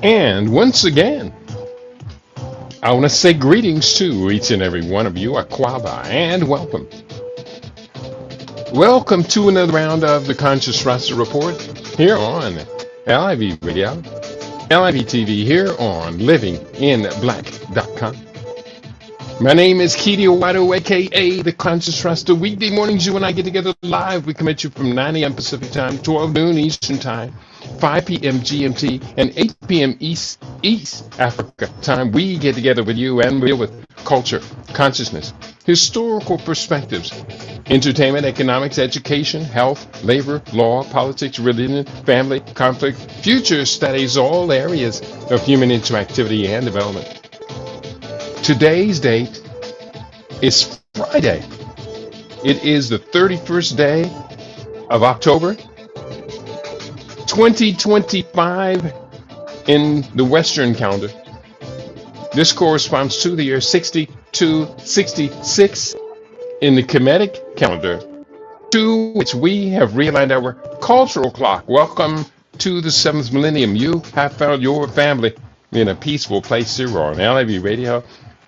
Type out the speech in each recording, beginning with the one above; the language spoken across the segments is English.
And once again, I want to say greetings to each and every one of you, Aquaba, and welcome. Welcome to another round of the Conscious Roster Report here on LIV Radio, LIV TV here on livinginblack.com. My name is Keedy Owato, aka the Conscious Roster. Weekday mornings, you and I get together live. We come at you from 9 a.m. Pacific Time, 12 noon Eastern Time, 5 p.m. GMT, and 8 p.m. East Africa Time. We get together with you and we deal with culture, consciousness, historical perspectives, entertainment, economics, education, health, labor, law, politics, religion, family, conflict, future studies, all areas of human interactivity and development. Today's date is Friday. It is the 31st day of October, 2025 in the Western calendar. This corresponds to the year 6266 in the Kemetic calendar, to which we have realigned our cultural clock. Welcome to the 7th millennium. You have found your family in a peaceful place here on LIV Radio,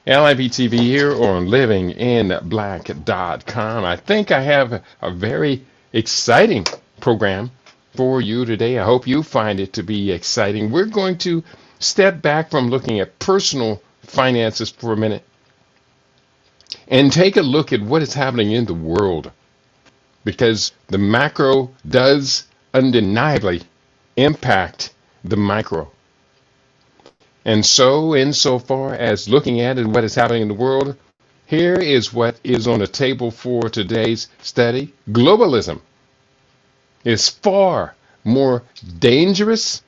LIV TV here on livinginblack.com. I think I have a very exciting program for you today. I hope you find it to be exciting. We're going to step back from looking at personal finances for a minute and take a look at what is happening in the world, because the macro does undeniably impact the micro. And so, insofar as looking at it, what is happening in the world, here is what is on the table for today's study. Globalism is far more dangerous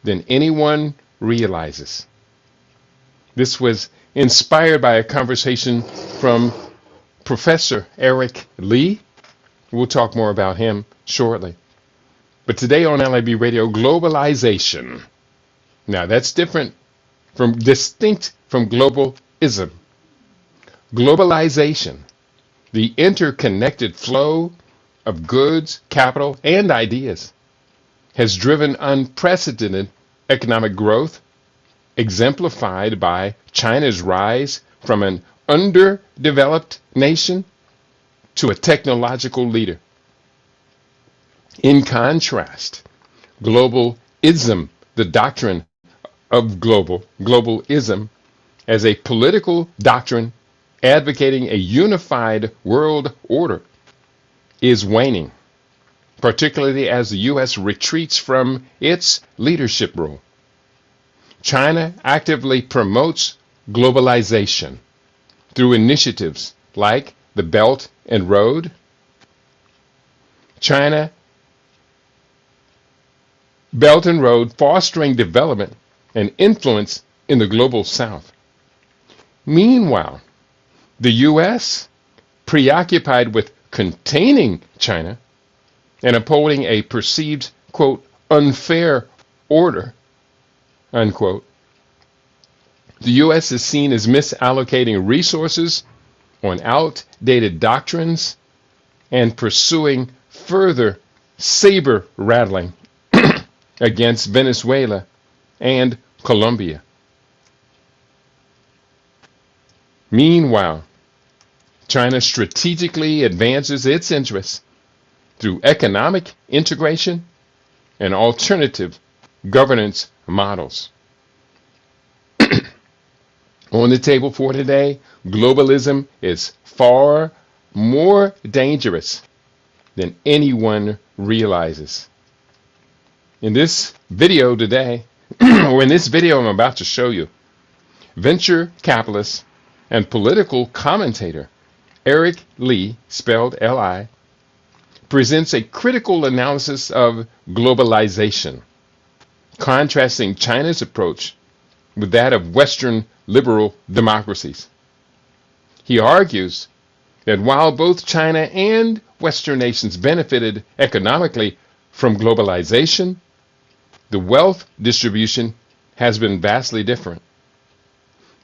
than anyone realizes. This was inspired by a conversation from Professor Eric Lee. We'll talk more about him shortly. But today on LIB Radio, globalization. Now that's distinct from globalism. Globalization, the interconnected flow of goods, capital, and ideas, has driven unprecedented economic growth, exemplified by China's rise from an underdeveloped nation to a technological leader. In contrast, globalism, the doctrine of globalism, as a political doctrine advocating a unified world order, is waning, particularly as the U.S. retreats from its leadership role. China actively promotes globalization through initiatives like the Belt and Road. China Belt and Road fostering development and influence in the global south. Meanwhile, the U.S., preoccupied with containing China and upholding a perceived, quote, unfair order, unquote, the U.S. is seen as misallocating resources on outdated doctrines and pursuing further saber rattling against Venezuela and Colombia. Meanwhile, China strategically advances its interests through economic integration and alternative governance models. On the table for today, globalism is far more dangerous than anyone realizes. In this video today, or in this video I'm about to show you, venture capitalist and political commentator Eric Lee, spelled L-I, presents a critical analysis of globalization, contrasting China's approach with that of Western liberal democracies. He argues that while both China and Western nations benefited economically from globalization, the wealth distribution has been vastly different.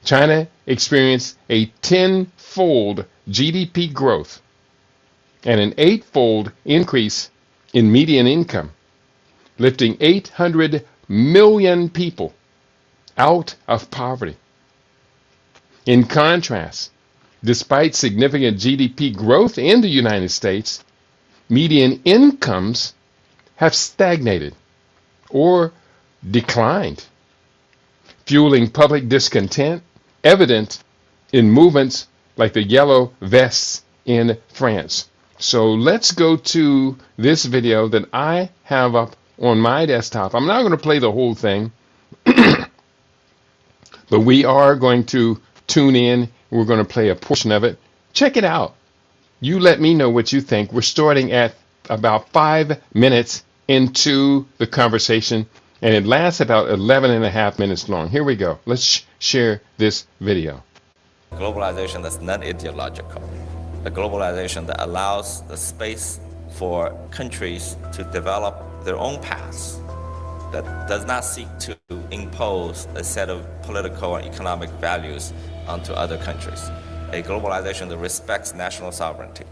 China experienced a 10-fold GDP growth and an 8-fold increase in median income, lifting 800 million people out of poverty. In contrast, despite significant GDP growth in the United States, median incomes have stagnated or declined, fueling public discontent evident in movements like the yellow vests in France. So let's go to this video that I have up on my desktop. I'm not going to play the whole thing, but we are going to tune in. We're going to play a portion of it. Check it out. You let me know what you think. We're starting at about 5 minutes into the conversation, and it lasts about 11 and a half minutes long. Here we go. Let's share this video. Globalization that's non-ideological. A globalization that allows the space for countries to develop their own paths, that does not seek to impose a set of political or economic values onto other countries. A globalization that respects national sovereignty.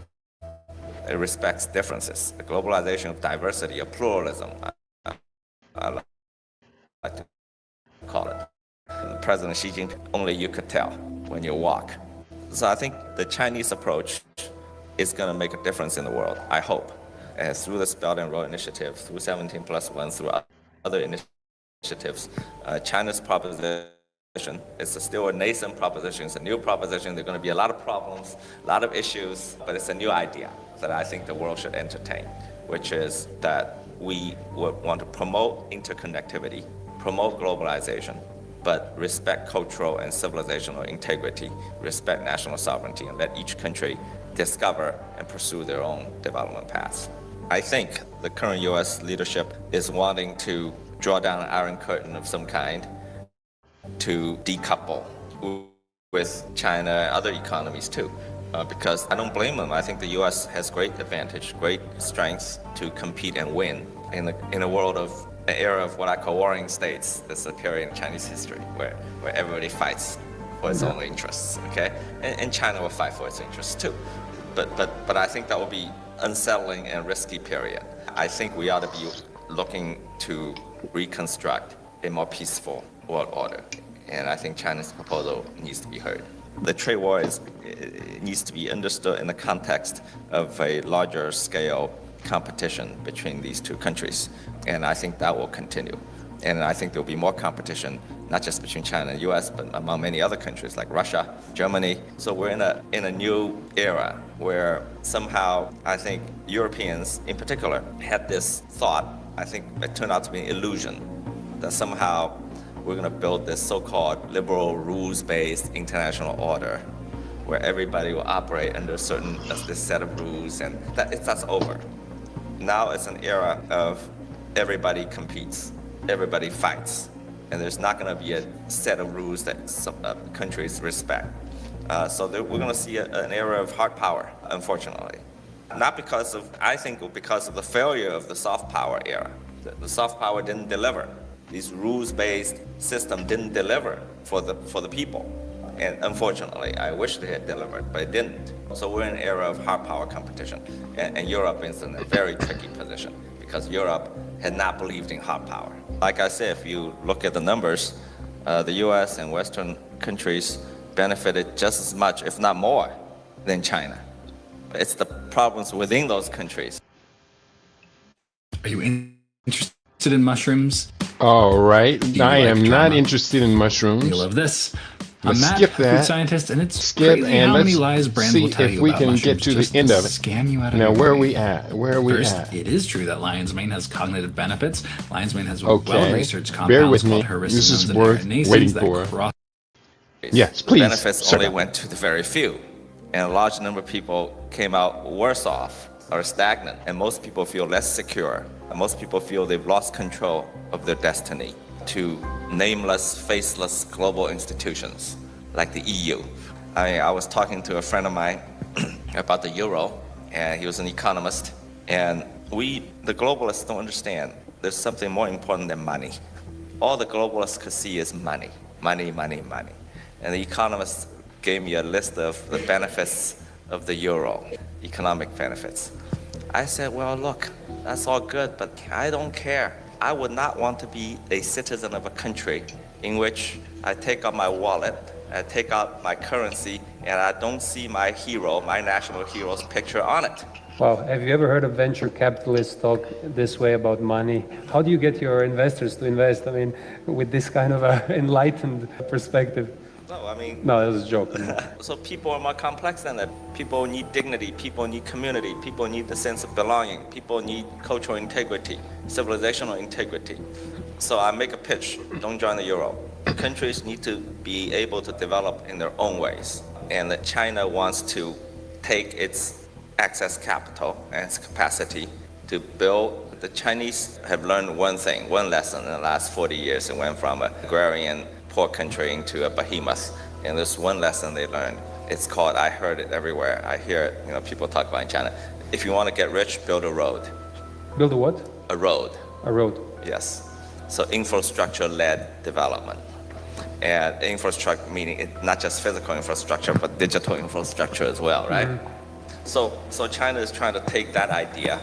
It respects differences. A globalization of diversity, of pluralism, I like to call it. President Xi Jinping, only you could tell when you walk. So I think the Chinese approach is going to make a difference in the world, I hope. And through the Belt and Road Initiative, through 17+1, through other initiatives, China's proposition is still a nascent proposition. It's a new proposition. There are going to be a lot of problems, a lot of issues, but it's a new idea that I think the world should entertain, which is that we would want to promote interconnectivity, promote globalization, but respect cultural and civilizational integrity, respect national sovereignty, and let each country discover and pursue their own development paths. I think the current U.S. leadership is wanting to draw down an iron curtain of some kind to decouple with China and other economies too, because I don't blame them. I think the U.S. has great advantage, great strengths to compete and win in a world of an era of what I call warring states. That's a period in Chinese history where everybody fights for its own interests, okay? And China will fight for its interests too. But I think that will be unsettling and risky period. I think we ought to be looking to reconstruct a more peaceful world order. And I think China's proposal needs to be heard. The trade war needs to be understood in the context of a larger scale competition between these two countries. And I think that will continue. And I think there will be more competition, not just between China and the US, but among many other countries like Russia, Germany. So we're in a new era where somehow I think Europeans in particular had this thought, I think it turned out to be an illusion, that somehow we're going to build this so-called liberal rules-based international order where everybody will operate under this set of rules, and that's over. Now it's an era of everybody competes, everybody fights, and there's not going to be a set of rules that some countries respect. So we're going to see an era of hard power, unfortunately. Not because of, I think because of the failure of the soft power era. The soft power didn't deliver. These rules-based system didn't deliver for the people. And unfortunately, I wish they had delivered, but it didn't. So we're in an era of hard power competition. And Europe is in a very tricky position because Europe had not believed in hard power. Like I said, if you look at the numbers, the US and Western countries benefited just as much, if not more, than China. It's the problems within those countries. Are you interested in mushrooms? All right. I like am drama? not interested in mushrooms. You love this. Let's I'm Matt, skip that. food scientist, and it's Skip, crazy and how many let's lies brands see will tell if you we about can mushrooms get to just the end of it. scam you out of Now, your where are money. we at? Where are we First, at? it is true that lion's mane has cognitive benefits. Lion's mane has Okay. well-researched Bear with compounds me. called This is hericinogens and worth arenaceans waiting that for. cross. Yes, The please. benefits sir. only went to the very few. And a large number of people came out worse off or stagnant. And most people feel less secure. And most people feel they've lost control of their destiny to nameless, faceless global institutions like the EU. I was talking to a friend of mine about the euro, and he was an economist. And the globalists don't understand there's something more important than money. All the globalists could see is money, money, money, money. And the economists gave me a list of the benefits of the euro, economic benefits. I said, well, look, that's all good, but I don't care. I would not want to be a citizen of a country in which I take out my wallet, I take out my currency, and I don't see my hero, my national hero's picture on it. Wow, have you ever heard of venture capitalists talk this way about money? How do you get your investors to invest? I mean, with this kind of enlightened perspective. No, I mean, No, that was a joke. so people are more complex than that. People need dignity, people need community, people need the sense of belonging, people need cultural integrity, civilizational integrity. So I make a pitch, don't join the euro. Countries need to be able to develop in their own ways. And that China wants to take its excess capital and its capacity to build. The Chinese have learned one thing, one lesson in the last 40 years. It went from an agrarian poor country into a behemoth. And there's one lesson they learned. It's called, I heard it everywhere. I hear it, people talk about in China. If you want to get rich, build a road. Build a what? A road. A road. Yes. So infrastructure-led development. And infrastructure meaning not just physical infrastructure, but digital infrastructure as well, right? Mm-hmm. So China is trying to take that idea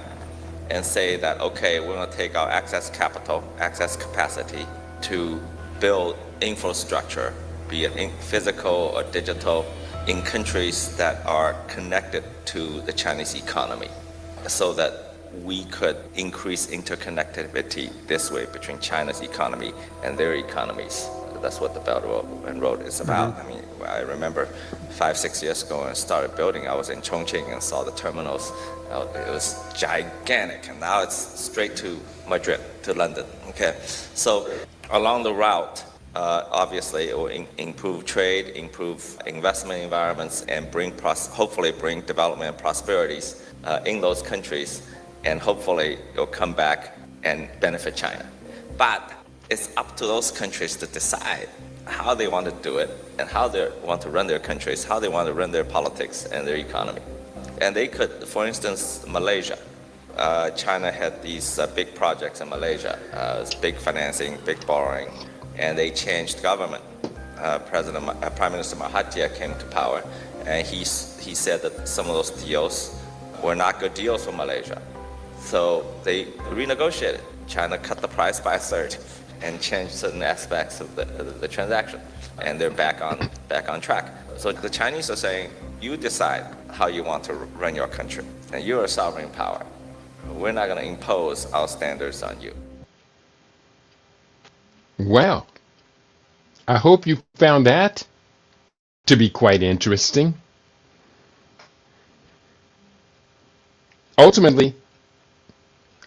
and say that, okay, we're going to take our excess capital, excess capacity to build infrastructure, be it physical or digital, in countries that are connected to the Chinese economy, so that we could increase interconnectivity this way between China's economy and their economies. That's what the Belt and Road is about. Mm-hmm. I mean, I remember 5-6 years ago when I started building, I was in Chongqing and saw the terminals. It was gigantic, and now it's straight to Madrid, to London. Okay, so along the route, obviously it will improve trade, improve investment environments, and hopefully bring development and prosperities in those countries, and hopefully it'll come back and benefit China. But it's up to those countries to decide how they want to do it and how they want to run their countries, how they want to run their politics and their economy. And they could, for instance, Malaysia. China had these big projects in Malaysia, big financing, big borrowing, and they changed government. Prime Minister Mahathir came to power, and he said that some of those deals were not good deals for Malaysia. So they renegotiated. China cut the price by a third and changed certain aspects of the transaction, and they're back on track. So the Chinese are saying, you decide how you want to run your country, and you're a sovereign power. We're not going to impose our standards on you. Well, I hope you found that to be quite interesting. Ultimately,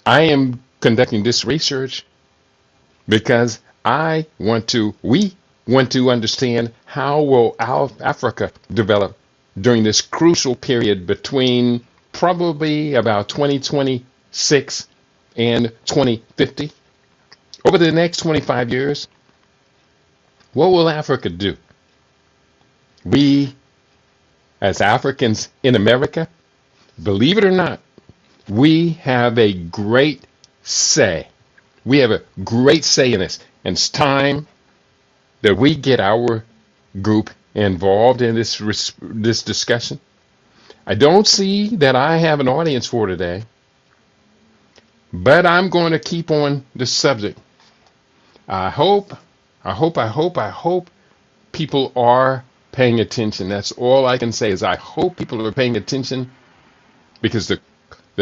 I am conducting this research because we want to understand how will Africa develop during this crucial period between probably about 2026 and 2050. Over the next 25 years, what will Africa do? We, as Africans in America, believe it or not, we have a great say. We have a great say in this. And it's time that we get our group involved in this discussion. I don't see that I have an audience for today, but I'm going to keep on the subject. I hope people are paying attention. That's all I can say is I hope people are paying attention, because the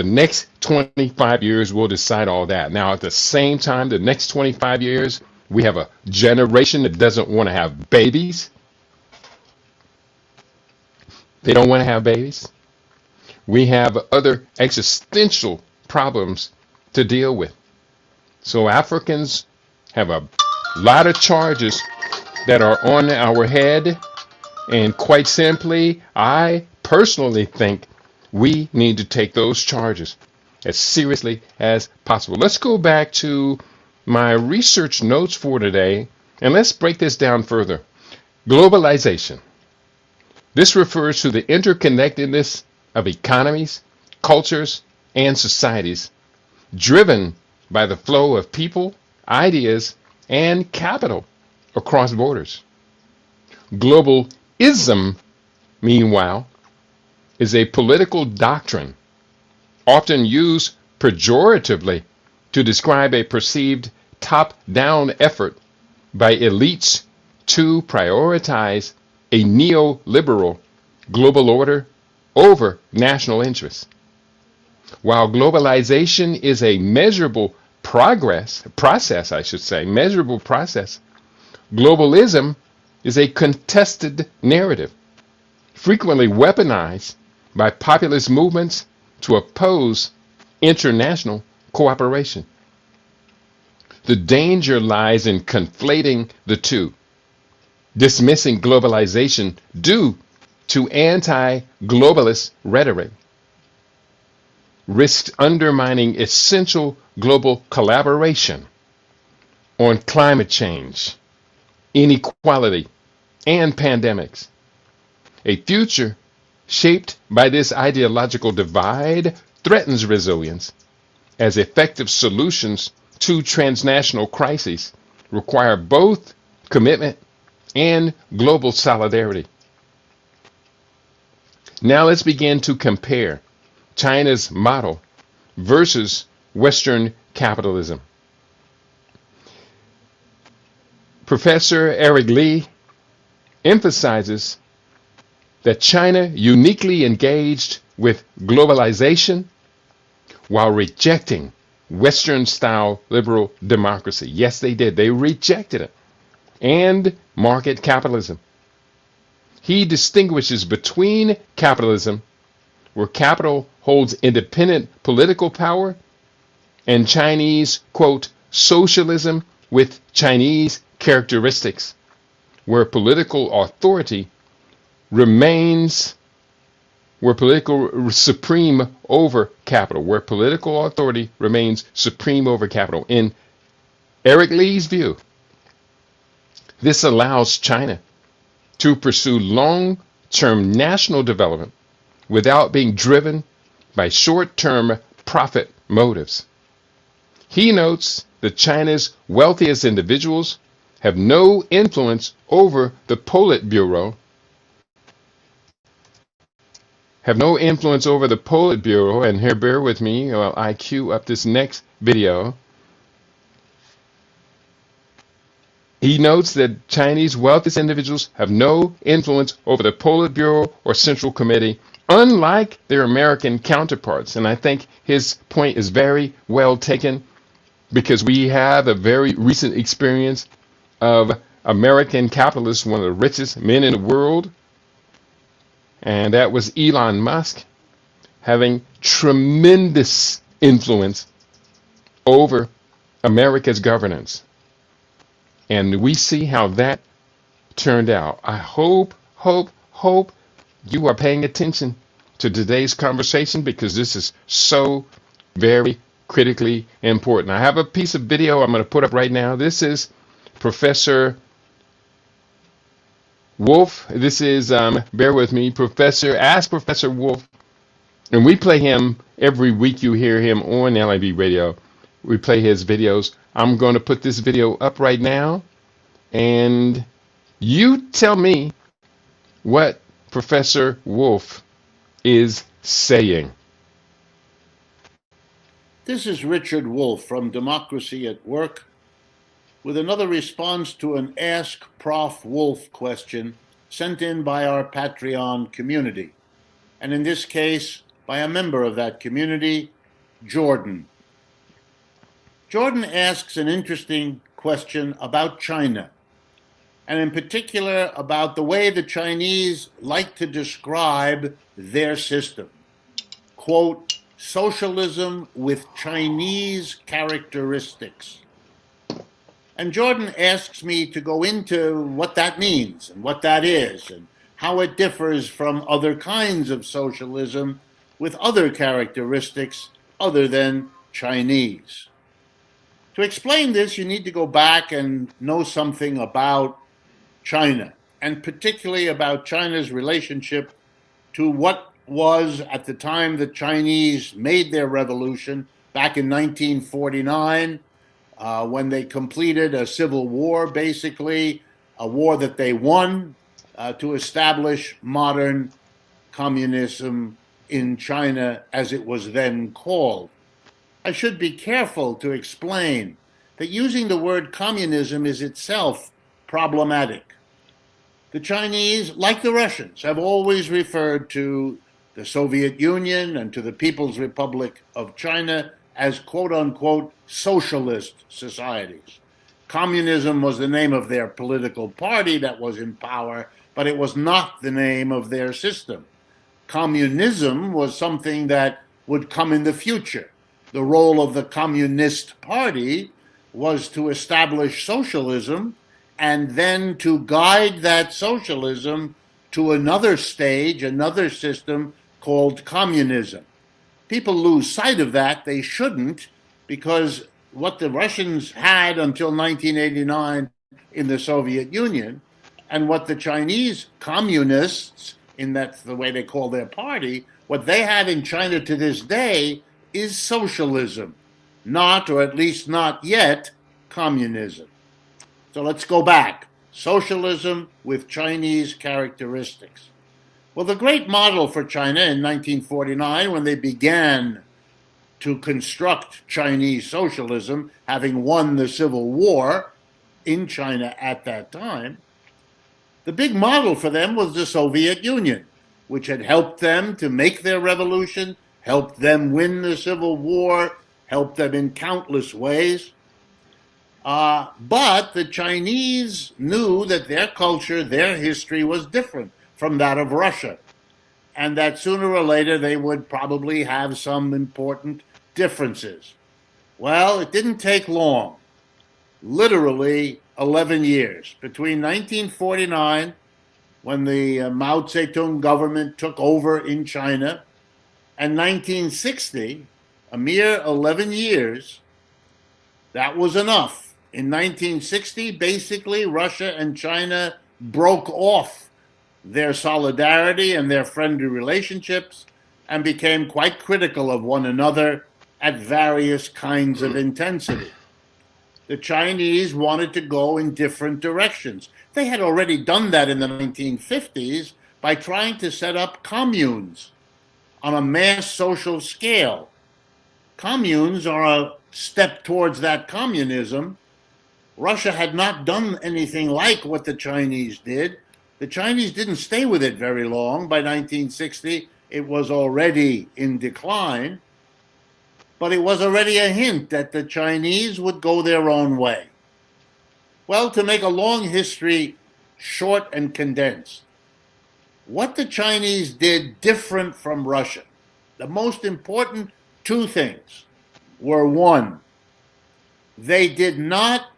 next 25 years will decide all that. Now, at the same time, the next 25 years, we have a generation that doesn't want to have babies. They don't want to have babies. We have other existential problems to deal with. So Africans have a lot of charges that are on our head. And quite simply, I personally think we need to take those charges as seriously as possible. Let's go back to my research notes for today, and let's break this down further. Globalization. This refers to the interconnectedness of economies, cultures, and societies, driven by the flow of people, ideas, and capital across borders. Globalism, meanwhile, is a political doctrine often used pejoratively to describe a perceived top-down effort by elites to prioritize a neoliberal global order over national interests. While globalization is a measurable measurable process, globalism is a contested narrative, frequently weaponized by populist movements to oppose international cooperation. The danger lies in conflating the two, dismissing globalization due to anti-globalist rhetoric, risks undermining essential global collaboration on climate change, inequality, and pandemics. A future shaped by this ideological divide threatens resilience, as effective solutions to transnational crises require both commitment and global solidarity. Now let's begin to compare China's model versus Western capitalism. Professor Eric Lee emphasizes that China uniquely engaged with globalization while rejecting Western-style liberal democracy. Yes, they did. They rejected it. And market capitalism. He distinguishes between capitalism, where capital holds independent political power, and Chinese, quote, socialism with Chinese characteristics, where political authority remains, where political supreme over capital, where political authority remains supreme over capital. In Eric Lee's view, this allows China to pursue long-term national development without being driven by short-term profit motives. He notes that China's wealthiest individuals have no influence over the Politburo, and here bear with me while I queue up this next video. He notes that Chinese wealthiest individuals have no influence over the Politburo or Central Committee, unlike their American counterparts. And I think his point is very well taken, because we have a very recent experience of American capitalists, one of the richest men in the world, and that was Elon Musk, having tremendous influence over America's governance. And we see how that turned out. I hope you are paying attention to today's conversation, because this is so very critically important. I have a piece of video I'm going to put up right now. This is Professor Wolf. This is, bear with me, Ask Professor Wolf. And we play him every week. You hear him on LIB Radio. We play his videos. I'm going to put this video up right now, and you tell me what Professor Wolf is saying. This is Richard Wolf from Democracy at Work with another response to an Ask Prof. Wolf question sent in by our Patreon community, and in this case by a member of that community, Jordan. Jordan asks an interesting question about China, and in particular about the way the Chinese like to describe their system. Quote, socialism with Chinese characteristics. And Jordan asks me to go into what that means and what that is and how it differs from other kinds of socialism with other characteristics other than Chinese. To explain this, you need to go back and know something about China, and particularly about China's relationship to what was, at the time the Chinese made their revolution back in 1949, when they completed a civil war, basically a war that they won to establish modern communism in China, as it was then called. I should be careful to explain that using the word communism is itself problematic. The Chinese, like the Russians, have always referred to the Soviet Union and to the People's Republic of China as quote unquote socialist societies. Communism was the name of their political party that was in power, but it was not the name of their system. Communism was something that would come in the future. The role of the Communist Party was to establish socialism and then to guide that socialism to another stage, another system called communism. People lose sight of that. They shouldn't, because what the Russians had until 1989 in the Soviet Union and what the Chinese communists, and that's the way they call their party, what they have in China to this day is socialism, not, or at least not yet, communism. So let's go back. Socialism with Chinese characteristics. Well, the great model for China in 1949, when they began to construct Chinese socialism, having won the Civil War in China at that time, the big model for them was the Soviet Union, which had helped them to make their revolution, helped them win the Civil War, helped them in countless ways. But the Chinese knew that their culture, their history was different from that of Russia, and that sooner or later they would probably have some important differences. Well, it didn't take long, literally 11 years, between 1949, when the Mao Zedong government took over in China, and 1960, a mere 11 years, that was enough. In 1960, basically, Russia and China broke off their solidarity and their friendly relationships and became quite critical of one another at various kinds of intensity. The Chinese wanted to go in different directions. They had already done that in the 1950s by trying to set up communes on a mass social scale. Communes are a step towards that communism. Russia had not done anything like what the Chinese did. The Chinese didn't stay with it very long. By 1960, it was already in decline. But it was already a hint that the Chinese would go their own way. Well, to make a long history short and condensed, what the Chinese did different from Russia, the most important two things were: one, they did not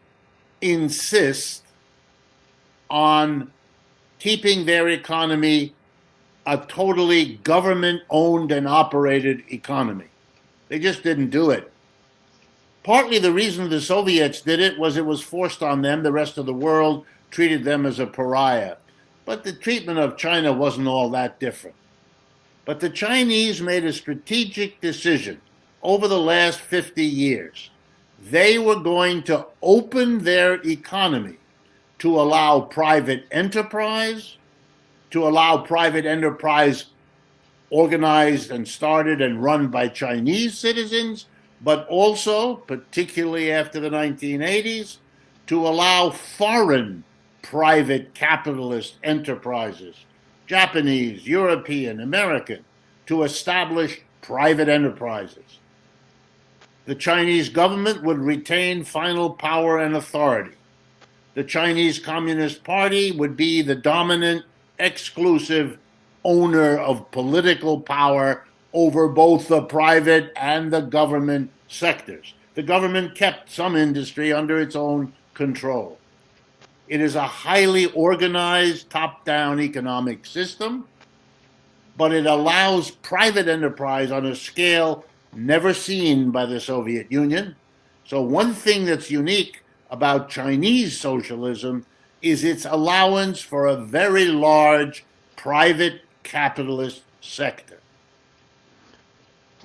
insist on keeping their economy a totally government-owned and operated economy. They just didn't do it. Partly the reason the Soviets did it was forced on them. The rest of the world treated them as a pariah. But the treatment of China wasn't all that different. But the Chinese made a strategic decision over the last 50 years. They were going to open their economy to allow private enterprise, organized and started and run by Chinese citizens, but also, particularly after the 1980s, to allow foreign private capitalist enterprises, Japanese, European, American, to establish private enterprises. The Chinese government would retain final power and authority. The Chinese Communist Party would be the dominant, exclusive owner of political power over both the private and the government sectors. The government kept some industry under its own control. It is a highly organized, top-down economic system, but it allows private enterprise on a scale never seen by the Soviet Union. So one thing that's unique about Chinese socialism is its allowance for a very large private capitalist sector.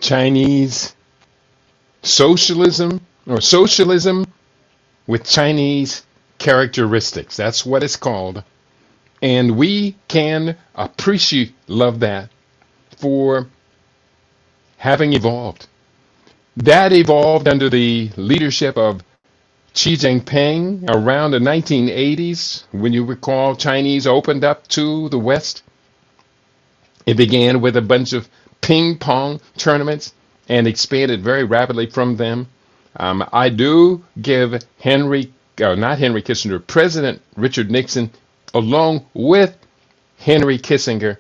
Chinese socialism, or socialism with Chinese characteristics. That's what it's called. And we can love that for having evolved. That evolved under the leadership of Xi Jinping around the 1980s. When you recall, Chinese opened up to the West. It began with a bunch of ping pong tournaments and expanded very rapidly from them. I do give not Henry Kissinger, President Richard Nixon, along with Henry Kissinger,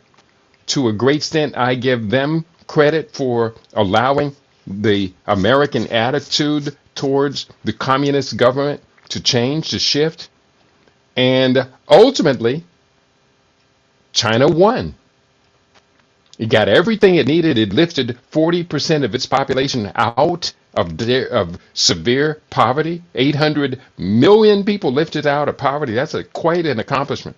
to a great extent, I give them credit for allowing the American attitude towards the communist government to change, to shift. And ultimately, China won. It got everything it needed. It lifted 40% of its population out of severe poverty. 800 million people lifted out of poverty. That's quite an accomplishment.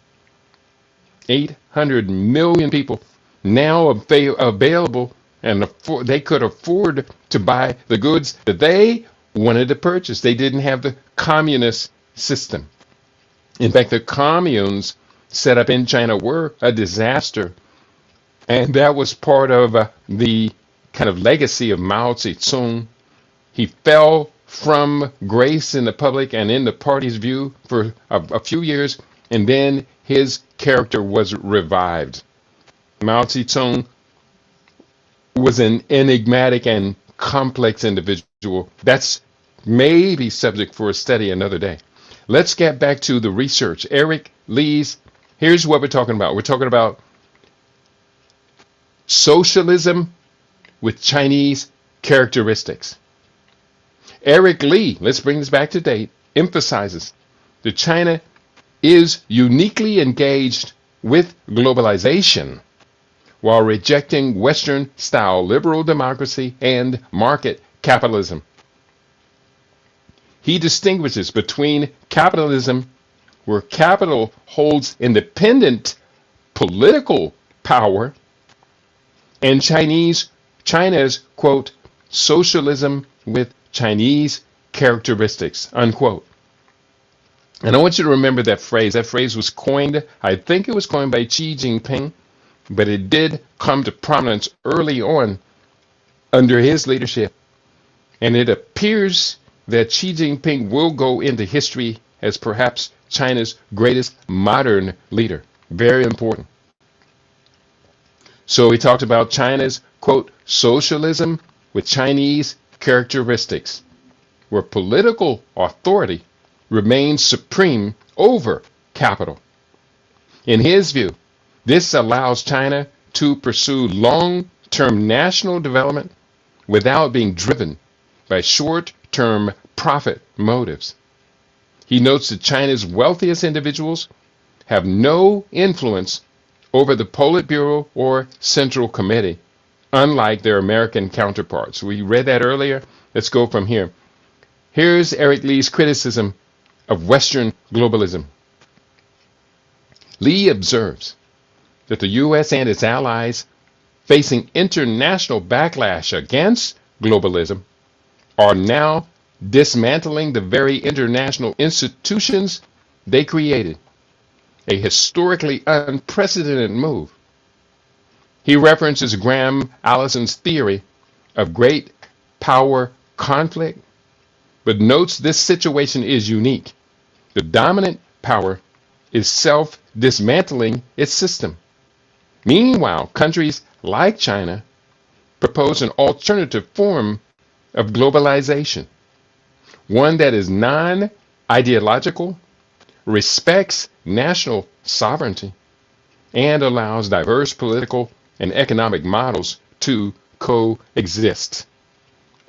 800 million people now available, and they could afford to buy the goods that they wanted to purchase. They didn't have the communist system. In fact, the communes set up in China were a disaster. And that was part of the kind of legacy of Mao Zedong. He fell from grace in the public and in the party's view for a few years, and then his character was revived. Mao Zedong was an enigmatic and complex individual. That's maybe subject for a study another day. Let's get back to the research. Eric Lee's, here's what we're talking about. We're talking about socialism with Chinese characteristics. Eric Lee, let's bring this back to date, emphasizes that China is uniquely engaged with globalization while rejecting Western-style liberal democracy and market capitalism. He distinguishes between capitalism, where capital holds independent political power, and China's, quote, socialism with Chinese characteristics, unquote. And I want you to remember that phrase. That phrase was coined, I think it was coined by Xi Jinping, but it did come to prominence early on under his leadership. And it appears that Xi Jinping will go into history as perhaps China's greatest modern leader. Very important. So he talked about China's, quote, socialism with Chinese characteristics, where political authority remains supreme over capital. In his view, this allows China to pursue long-term national development without being driven by short-term profit motives. He notes that China's wealthiest individuals have no influence over the Politburo or Central Committee, unlike their American counterparts. We read that earlier. Let's go from here. Here's Eric Lee's criticism of Western globalism. Lee observes that the U.S. and its allies, facing international backlash against globalism, are now dismantling the very international institutions they created. A historically unprecedented move. He references Graham Allison's theory of great power conflict, but notes this situation is unique. The dominant power is self-dismantling its system. Meanwhile, countries like China propose an alternative form of globalization, one that is non-ideological, respects national sovereignty, and allows diverse political and economic models to coexist.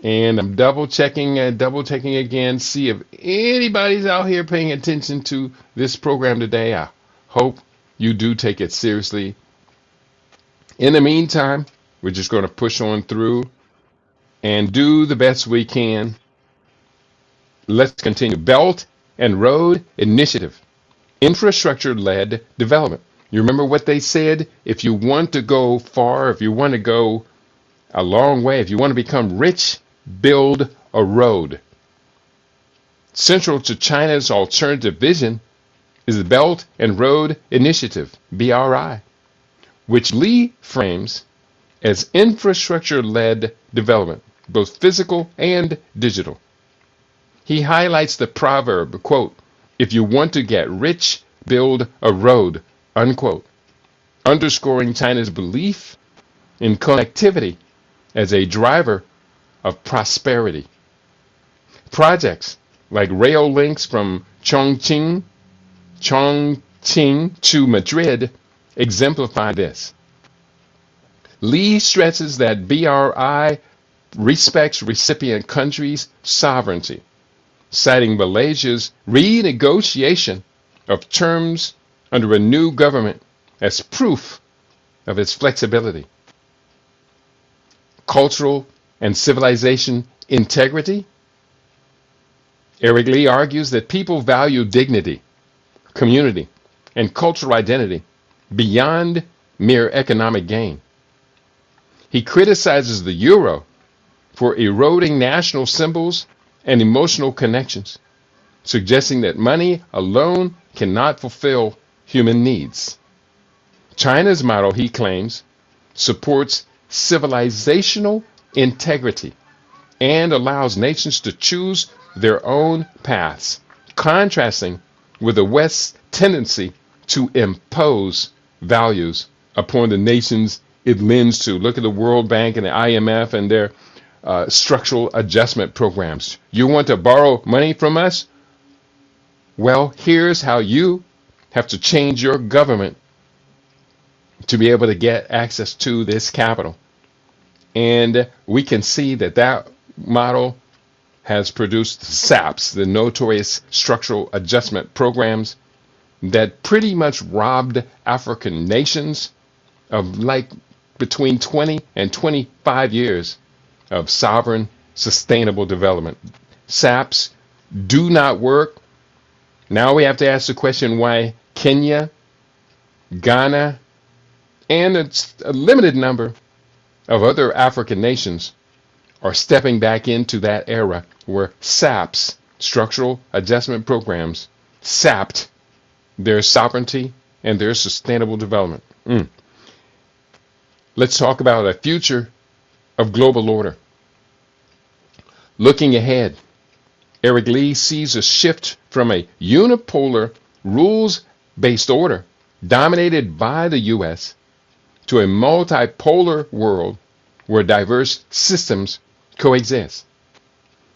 And I'm double checking again, see if anybody's out here paying attention to this program today. I hope you do take it seriously. In the meantime, we're just going to push on through and do the best we can. Let's continue. Belt and Road Initiative, infrastructure-led development. You remember what they said? If you want to go far, if you want to go a long way, if you want to become rich, build a road. Central to China's alternative vision is the Belt and Road Initiative, BRI, which Lee frames as infrastructure-led development. both physical and digital. He highlights the proverb, quote, "If you want to get rich, build a road," unquote, underscoring China's belief in connectivity as a driver of prosperity. Projects like rail links from Chongqing to Madrid exemplify this. Li stresses that BRI respects recipient countries' sovereignty, citing Malaysia's renegotiation of terms under a new government as proof of its flexibility. Cultural and civilization integrity. Eric Lee argues that people value dignity, community, and cultural identity beyond mere economic gain. He criticizes the euro for eroding national symbols and emotional connections, suggesting that money alone cannot fulfill human needs. China's model, he claims, supports civilizational integrity and allows nations to choose their own paths, contrasting with the West's tendency to impose values upon the nations it lends to. Look at the World Bank and the IMF and their structural adjustment programs. You want to borrow money from us? Well, here's how you have to change your government to be able to get access to this capital. And we can see that that model has produced SAPs, the notorious structural adjustment programs that pretty much robbed African nations of like between 20 and 25 years of sovereign sustainable development. SAPs do not work. Now we have to ask the question why Kenya, Ghana, and a limited number of other African nations are stepping back into that era where SAPs, structural adjustment programs, sapped their sovereignty and their sustainable development. Let's talk about a future of global order. Looking ahead, Eric Lee sees a shift from a unipolar, rules-based order dominated by the U.S. to a multipolar world where diverse systems coexist.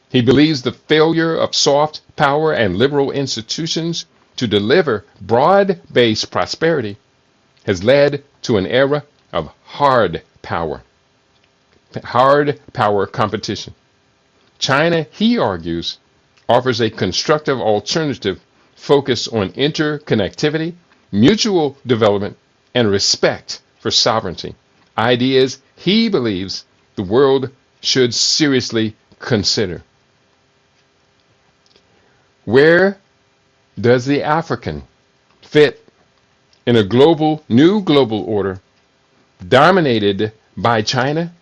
He believes the failure of soft power and liberal institutions to deliver broad-based prosperity has led to an era of hard power competition. China, he argues, offers a constructive alternative focused on interconnectivity, mutual development, and respect for sovereignty. Ideas he believes the world should seriously consider. Where does the African fit in a new global order dominated by China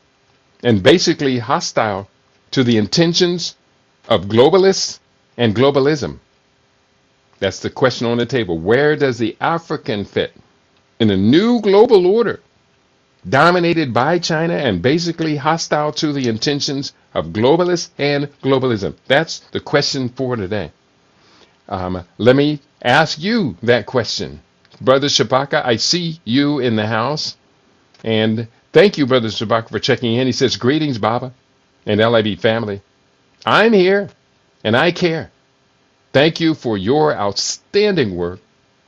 and basically hostile to the intentions of globalists and globalism? That's the question on the table. Where does the African fit in a new global order dominated by China and basically hostile to the intentions of globalists and globalism? That's the question for today. Let me ask you that question. Brother Shabaka, I see you in the house. And thank you, Brother Shabaka, for checking in. He says, "Greetings, Baba and LIB family. I'm here and I care. Thank you for your outstanding work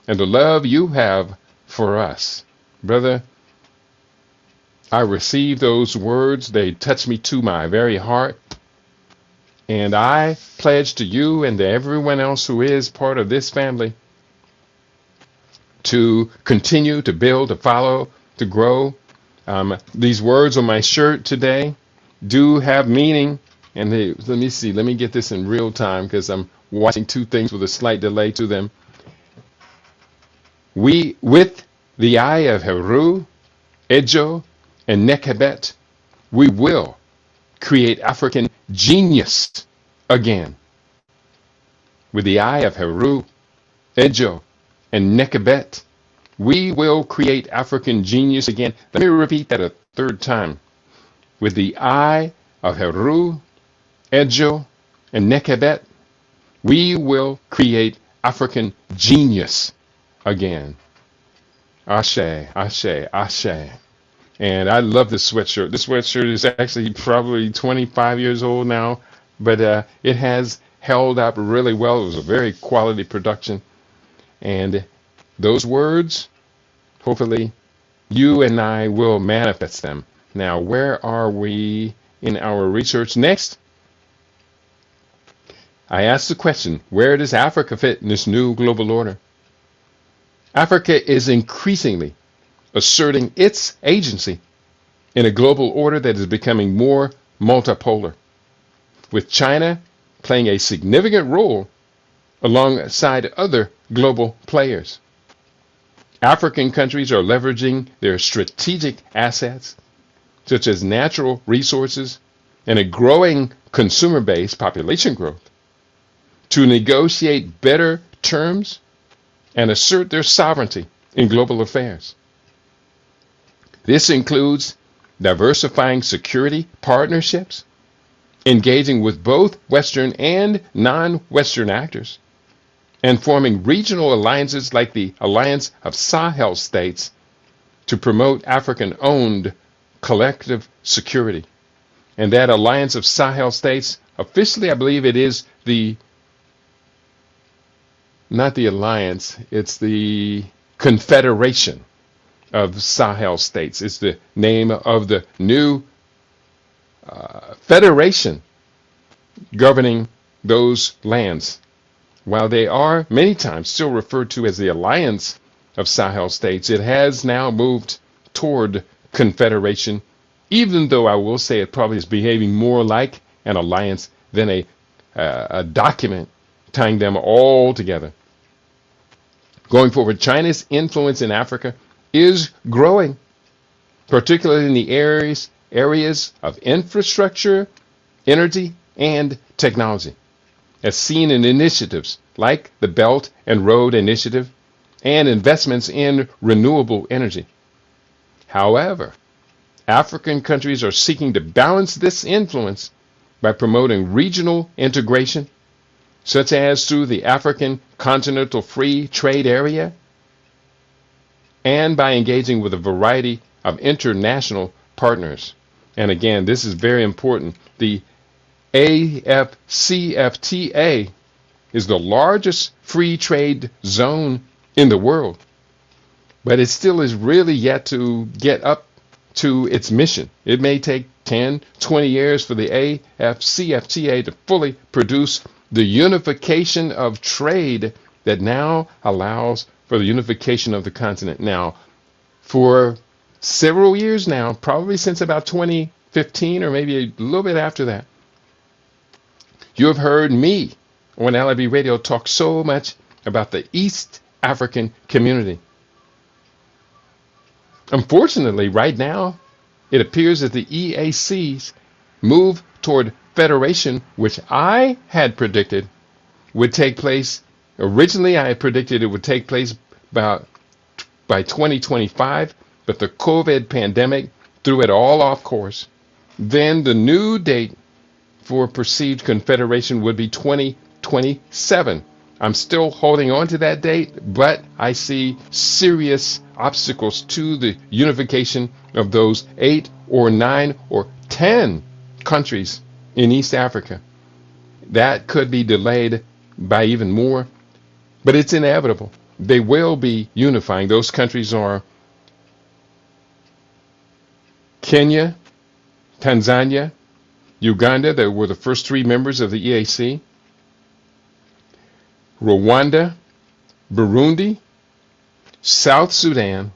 and the love you have for us." Brother, I received those words. They touched me to my very heart. And I pledge to you and to everyone else who is part of this family to continue to build, to follow, to grow. These words on my shirt today do have meaning. And let me see. Let me get this in real time because I'm watching two things with a slight delay to them. We, with the eye of Heru, Ejo, and Nekebet, we will create African genius again. With the eye of Heru, Ejo, and Nekebet, we will create African genius again. Let me repeat that a third time. With the eye of Heru, Ejo, and Nekebet, we will create African genius again. Ashe, ashe, ashe. And I love this sweatshirt. This sweatshirt is actually probably 25 years old now, but it has held up really well. It was a very quality production. And those words, hopefully, you and I will manifest them. Now, where are we in our research next? I asked the question, where does Africa fit in this new global order? Africa is increasingly asserting its agency in a global order that is becoming more multipolar, with China playing a significant role alongside other global players. African countries are leveraging their strategic assets, such as natural resources and a growing consumer base, population growth, to negotiate better terms and assert their sovereignty in global affairs. This includes diversifying security partnerships, engaging with both Western and non-Western actors, and forming regional alliances like the Alliance of Sahel States to promote African-owned collective security. And that Alliance of Sahel States, officially I believe it is not the alliance, it's the Confederation of Sahel States. It's the name of the new federation governing those lands. While they are many times still referred to as the Alliance of Sahel States, it has now moved toward confederation, even though I will say it probably is behaving more like an alliance than a document tying them all together. Going forward, China's influence in Africa is growing, particularly in the areas of infrastructure, energy, and technology, as seen in initiatives like the Belt and Road Initiative and investments in renewable energy. However, African countries are seeking to balance this influence by promoting regional integration, such as through the African Continental Free Trade Area, and by engaging with a variety of international partners. And again, this is very important. The AFCFTA is the largest free trade zone in the world, but it still is really yet to get up to its mission. It may take 10, 20 years for the AFCFTA to fully produce the unification of trade that now allows for the unification of the continent. Now, for several years now, probably since about 2015 or maybe a little bit after that, you have heard me on LIB Radio talk so much about the East African community. Unfortunately, right now, it appears that the EAC's move toward federation, which I had predicted would take place, originally I had predicted it would take place by 2025, but the COVID pandemic threw it all off course. Then the new date for perceived confederation would be 2027. I'm still holding on to that date, but I see serious obstacles to the unification of those 8 or 9 or 10 countries in East Africa. That could be delayed by even more, but it's inevitable. They will be unifying. Those countries are Kenya, Tanzania, Uganda, that were the first 3 members of the EAC, Rwanda, Burundi, South Sudan,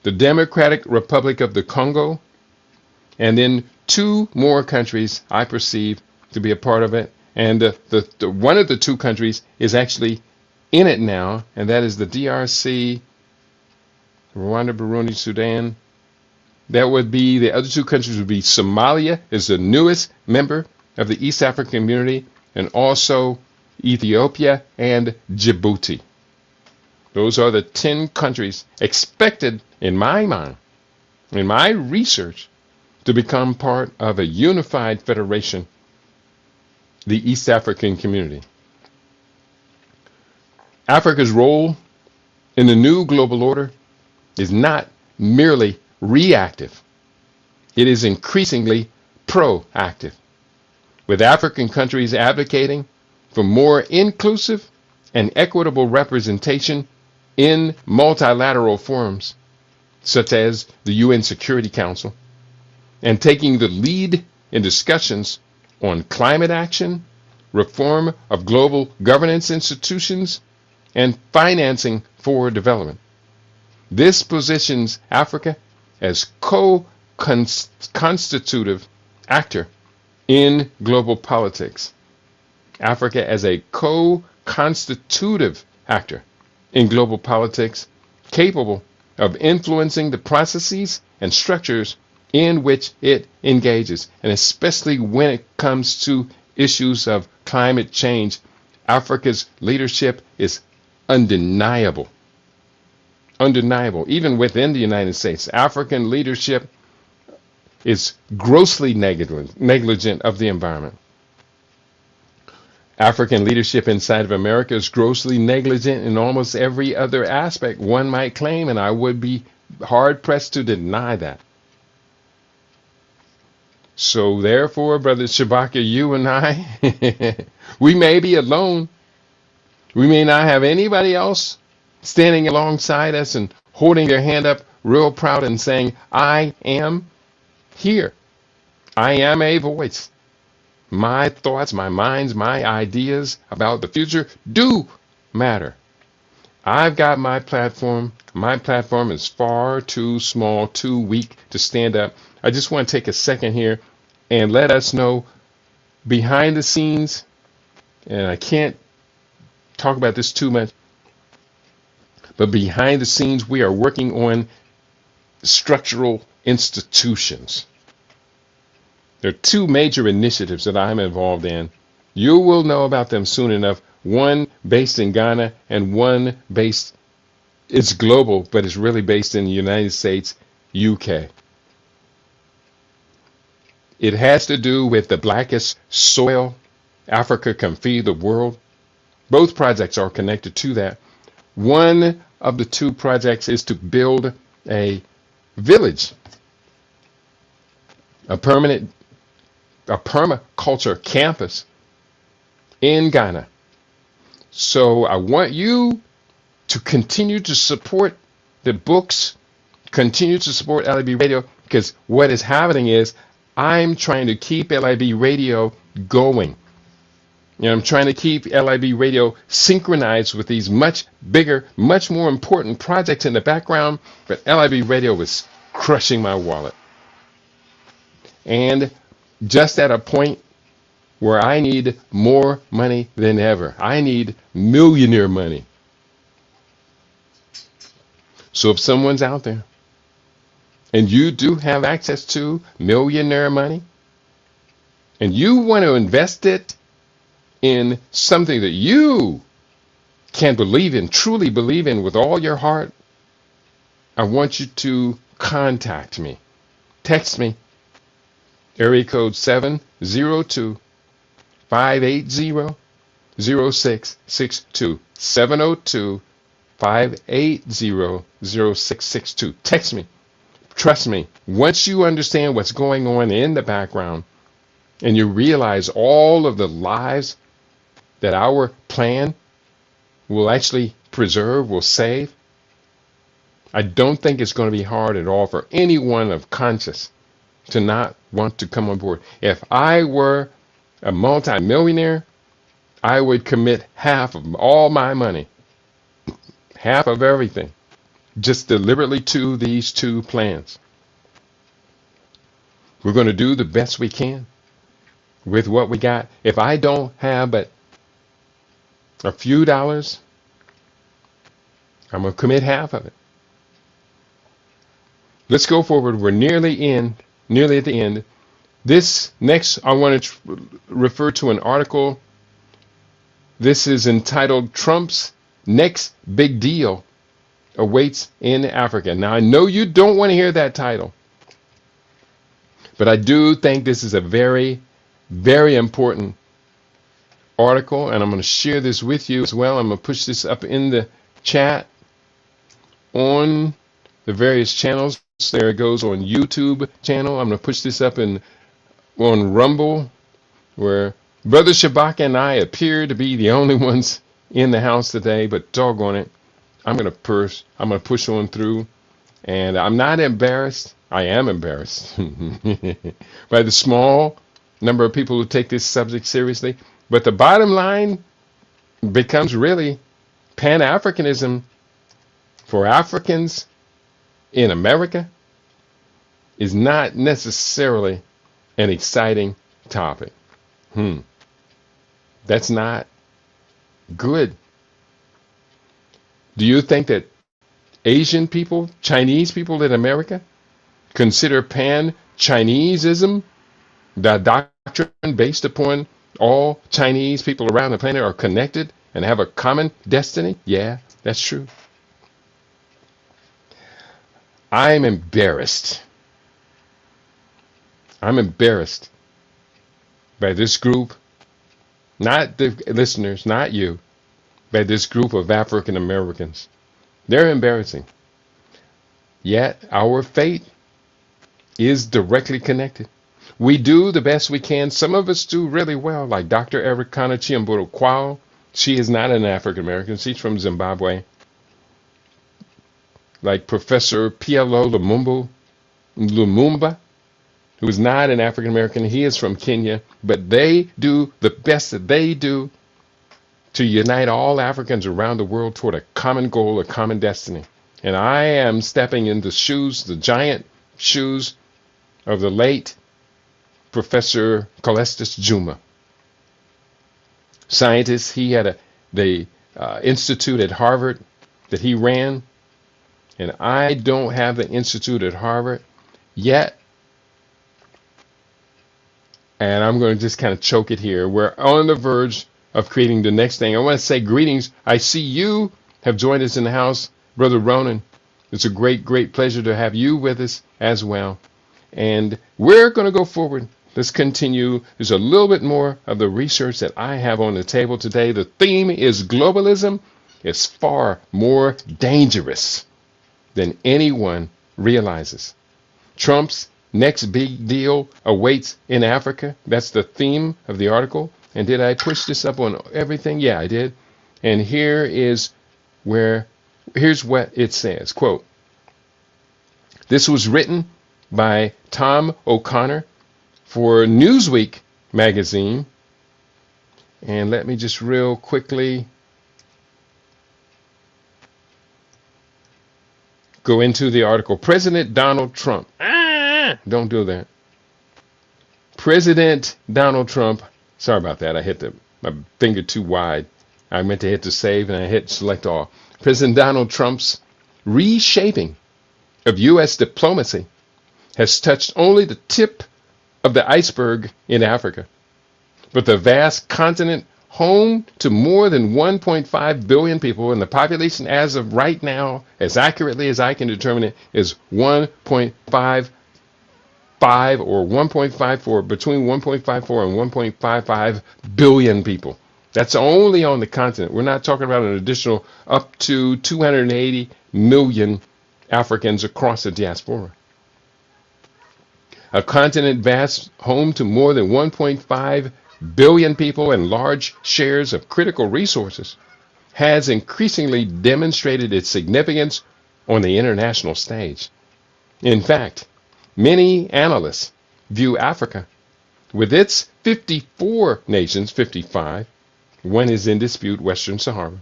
the Democratic Republic of the Congo, and then 2 more countries I perceive to be a part of it. And the one of the 2 countries is actually in it now, and that is the DRC, Rwanda, Burundi, Sudan. That would be, the other 2 countries would be Somalia is the newest member of the East African community, and also Ethiopia and Djibouti. Those are the 10 countries expected, in my mind, in my research, to become part of a unified federation, the East African Community. Africa's role in the new global order is not merely reactive, it is increasingly proactive, with African countries advocating for more inclusive and equitable representation in multilateral forums, such as the UN Security Council, and taking the lead in discussions on climate action, reform of global governance institutions, and financing for development. This positions Africa as co-constitutive actor in global politics. Africa as a co-constitutive actor in global politics, capable of influencing the processes and structures in which it engages, and especially when it comes to issues of climate change. Africa's leadership is undeniable. Undeniable. Even within the United States, African leadership is grossly negligent of the environment. African leadership inside of America is grossly negligent in almost every other aspect one might claim, and I would be hard pressed to deny that. So therefore, Brother Shabaka, you and I, we may be alone. We may not have anybody else standing alongside us and holding their hand up real proud and saying, I am here. I am a voice. My thoughts, my minds, my ideas about the future do matter. I've got my platform. My platform is far too small, too weak to stand up. I just want to take a second here and let us know behind the scenes, and I can't talk about this too much, but behind the scenes, we are working on structural institutions. There are two major initiatives that I'm involved in. You will know about them soon enough. One based in Ghana and one based, it's global, but it's really based in the United States, UK. It has to do with the blackest soil. Africa can feed the world. Both projects are connected to that. One of the two projects is to build a village, a permaculture campus in Ghana. So I want you to continue to support the books, continue to support LIB Radio, because what is happening is I'm trying to keep LIB Radio going. I'm trying to keep LIB Radio synchronized with these much bigger, much more important projects in the background, but LIB Radio is crushing my wallet. And just at a point where I need more money than ever. I need millionaire money. So if someone's out there and you do have access to millionaire money and you want to invest it in something that you can believe in, truly believe in with all your heart, I want you to contact me. Text me. Area code 702-580-0662. 702-580-0662. Text me. Trust me, once you understand what's going on in the background and you realize all of the lives that our plan will actually preserve, will save, I don't think it's going to be hard at all for anyone of conscience to not want to come on board. If I were a multimillionaire, I would commit half of all my money, half of everything, just deliberately to these two plans. We're going to do the best we can with what we got. If I don't have but a few dollars, I'm going to commit half of it. Let's go forward. We're nearly at the end. This next, I want to refer to an article. This is entitled Trump's Next Big Deal Awaits in Africa. Now, I know you don't want to hear that title, But I do think this is a very, very important article, and I'm going to share this with you as well. I'm going to push this up in the chat on the various channels. There it goes on YouTube channel. I'm going to push this up on Rumble, where Brother Shabak and I appear to be the only ones in the house today, but doggone it, I'm going to push on through, and I'm not embarrassed. I am embarrassed by the small number of people who take this subject seriously. But the bottom line becomes really Pan-Africanism for Africans in America is not necessarily an exciting topic. That's not good. Do you think that Asian people, Chinese people in America, consider Pan-Chinesism, the doctrine based upon all Chinese people around the planet are connected and have a common destiny? Yeah, that's true. I'm embarrassed. I'm embarrassed by this group, not the listeners, not you, by this group of African Americans. They're embarrassing. Yet our fate is directly connected. We do the best we can. Some of us do really well, like Dr. Ericana Chiamburo Kwao. She is not an African American. She's from Zimbabwe. Like Professor PLO Lumumba, who is not an African American. He is from Kenya. But they do the best that they do to unite all Africans around the world toward a common goal, a common destiny. And I am stepping in the shoes, the giant shoes of the late Professor Calestis Juma. Scientist, he had the institute at Harvard that he ran. And I don't have the institute at Harvard yet. And I'm going to just kind of choke it here. We're on the verge of creating the next thing. I want to say greetings. I see you have joined us in the house, Brother Ronan. It's a great, great pleasure to have you with us as well. And we're going to go forward. Let's continue. There's a little bit more of the research that I have on the table today. The theme is globalism. It's far more dangerous than anyone realizes. Trump's next big deal awaits in Africa. That's the theme of the article. And did I push this up on everything? Yeah, I did. And here's what it says. Quote, this was written by Tom O'Connor for Newsweek magazine. And let me just real quickly go into the article. President Donald Trump. Don't do that. President Donald Trump. Sorry about that. I hit my finger too wide. I meant to hit the save and I hit select all. President Donald Trump's reshaping of U.S. diplomacy has touched only the tip of the iceberg in Africa. But the vast continent, home to more than 1.5 billion people, and the population as of right now, as accurately as I can determine it, is 1.55 or 1.54, between 1.54 and 1.55 billion people. That's only on the continent. We're not talking about an additional up to 280 million Africans across the diaspora. A continent vast, home to more than 1.5 billion people and large shares of critical resources, has increasingly demonstrated its significance on the international stage. In fact, many analysts view Africa, with its 54 nations, 55, one is in dispute, Western Sahara,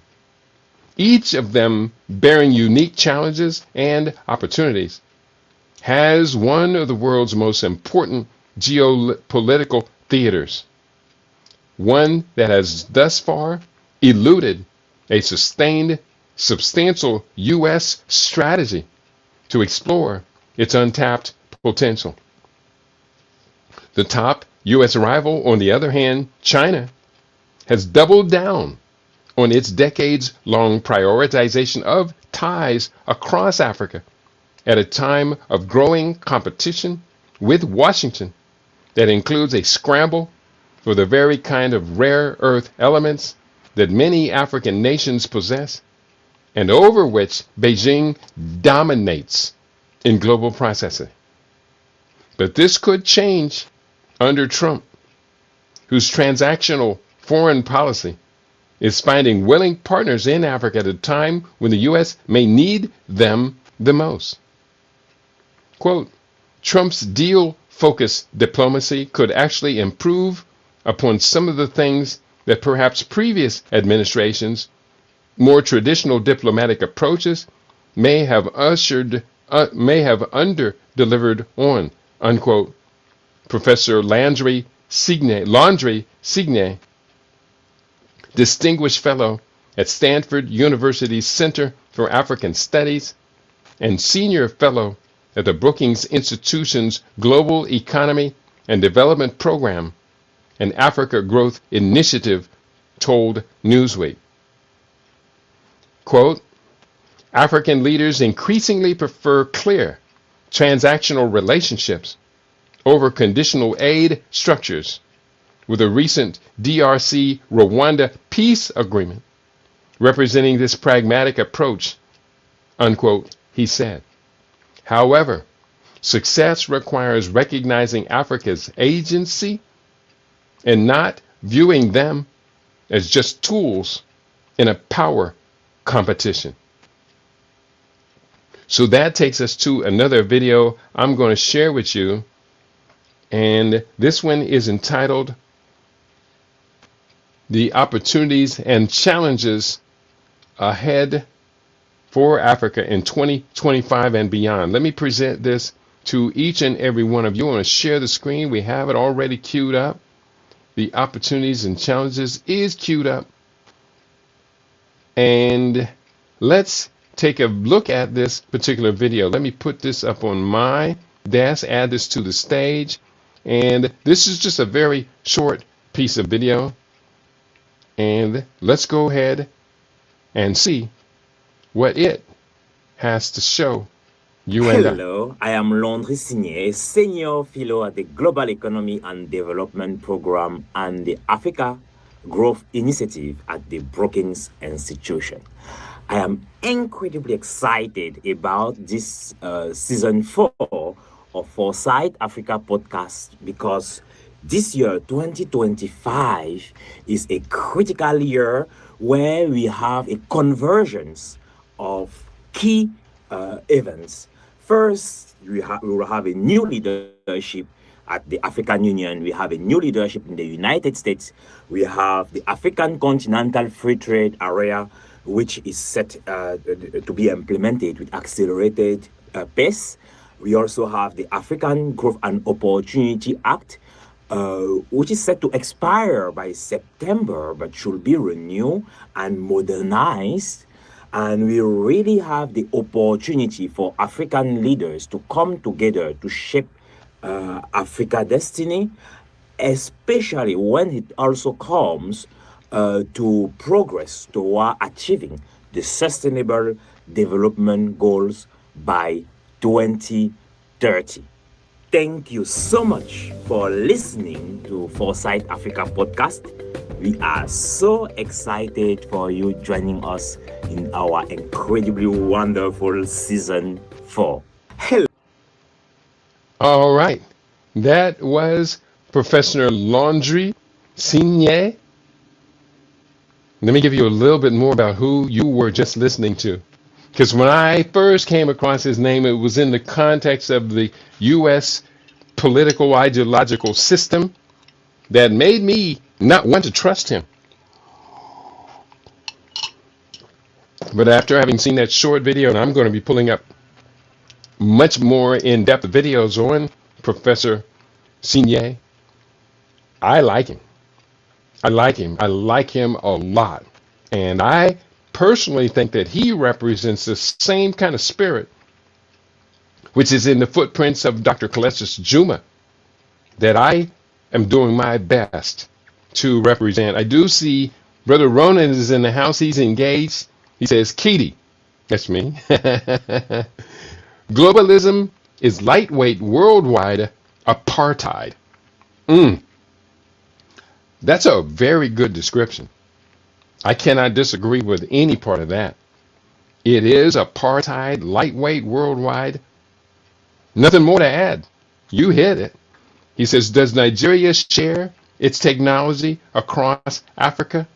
each of them bearing unique challenges and opportunities, has one of the world's most important geopolitical theaters, one that has thus far eluded a sustained, substantial U.S. strategy to explore its untapped potential. The top U.S. rival, on the other hand, China, has doubled down on its decades-long prioritization of ties across Africa at a time of growing competition with Washington that includes a scramble for the very kind of rare earth elements that many African nations possess and over which Beijing dominates in global processing. But this could change under Trump, whose transactional foreign policy is finding willing partners in Africa at a time when the U.S. may need them the most. Quote, Trump's deal-focused diplomacy could actually improve upon some of the things that perhaps previous administrations' more traditional diplomatic approaches may have under-delivered on, unquote. Professor Landry Signe, Distinguished Fellow at Stanford University's Center for African Studies and Senior Fellow at the Brookings Institution's Global Economy and Development Program and Africa Growth Initiative, told Newsweek. Quote, African leaders increasingly prefer clear transactional relationships over conditional aid structures, with a recent DRC Rwanda peace agreement representing this pragmatic approach, unquote, he said. However, success requires recognizing Africa's agency and not viewing them as just tools in a power competition. So that takes us to another video I'm going to share with you. And this one is entitled The Opportunities and Challenges Ahead for Africa in 2025 and Beyond. Let me present this to each and every one of you. I want to share the screen. We have it already queued up. The Opportunities and Challenges is queued up. And let's take a look at this particular video. Let me put this up on my desk, add this to the stage. And this is just a very short piece of video. And let's go ahead and see what it has to show you and I. Hello, I am Landry Signe, Senior Fellow at the Global Economy and Development Program and the Africa Growth Initiative at the Brookings Institution. I am incredibly excited about this season 4 of Foresight Africa podcast because this year, 2025, is a critical year where we have a convergence of key events. First, we will have a new leadership at the African Union. We have a new leadership in the United States. We have the African Continental Free Trade Area, which is set to be implemented with accelerated pace. We also have the African Growth and Opportunity Act, which is set to expire by September, but should be renewed and modernized. And we really have the opportunity for African leaders to come together to shape Africa destiny, especially when it also comes to progress toward achieving the Sustainable Development Goals by 2030. Thank you so much for listening to Foresight Africa podcast. We are so excited for you joining us in our incredibly wonderful season 4. Hello. All right. That was Professor Landry Signe. Let me give you a little bit more about who you were just listening to. Because when I first came across his name, it was in the context of the U.S. political ideological system that made me not want to trust him. But after having seen that short video, and I'm going to be pulling up much more in-depth videos on Professor Signe, I like him. I like him a lot. And I personally think that he represents the same kind of spirit which is in the footprints of Dr. Kalestis Juma that I am doing my best to represent. I do see Brother Ronan is in the house. He's engaged. He says, Katie, that's me. Globalism is lightweight worldwide Apartheid. That's a very good description. I cannot disagree with any part of that. It is apartheid, lightweight, worldwide. Nothing more to add. You hit it. He says, does Nigeria share its technology across Africa?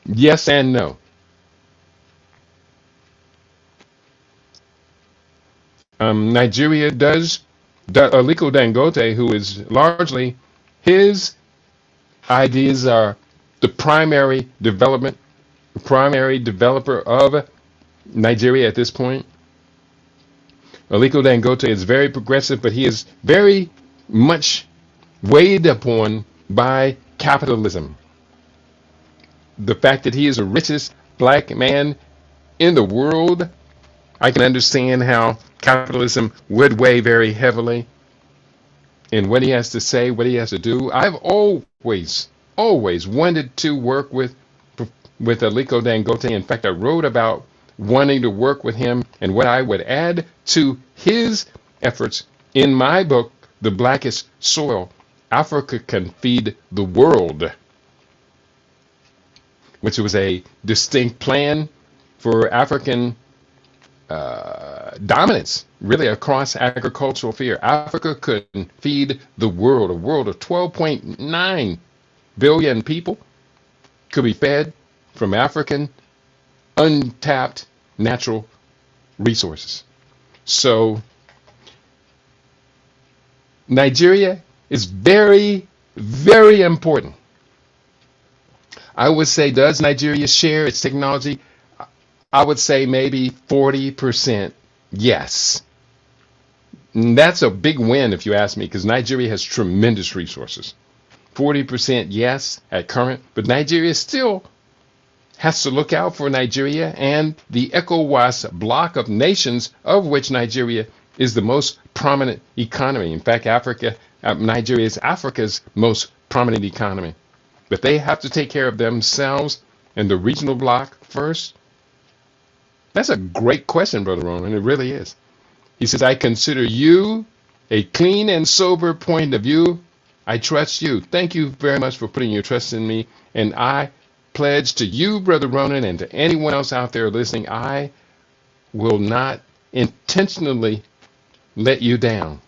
Yes and no. Nigeria does. Aliko Dangote, who is largely, his ideas are the primary developer of Nigeria at this point. Aliko Dangote is very progressive, but he is very much weighed upon by capitalism. The fact that he is the richest black man in the world, I can understand how capitalism would weigh very heavily in what he has to say, what he has to do. I've always wanted to work with Aliko Dangote. In fact, I wrote about wanting to work with him and what I would add to his efforts in my book, The Blackest Soil, Africa Can Feed the World, which was a distinct plan for African dominance, really across agricultural sphere. Africa could feed the world. A world of 12.9 billion people could be fed from African untapped natural resources. So Nigeria is very, very important. I would say, does Nigeria share its technology? I would say maybe 40% yes. And that's a big win if you ask me, because Nigeria has tremendous resources. 40% yes at current, but Nigeria still has to look out for Nigeria and the ECOWAS bloc of nations, of which Nigeria is the most prominent economy. In fact, Nigeria is Africa's most prominent economy. But they have to take care of themselves and the regional bloc first. That's a great question, Brother Roman. It really is. He says, I consider you a clean and sober point of view. I trust you. Thank you very much for putting your trust in me. And I pledge to you, Brother Ronan, and to anyone else out there listening, I will not intentionally let you down.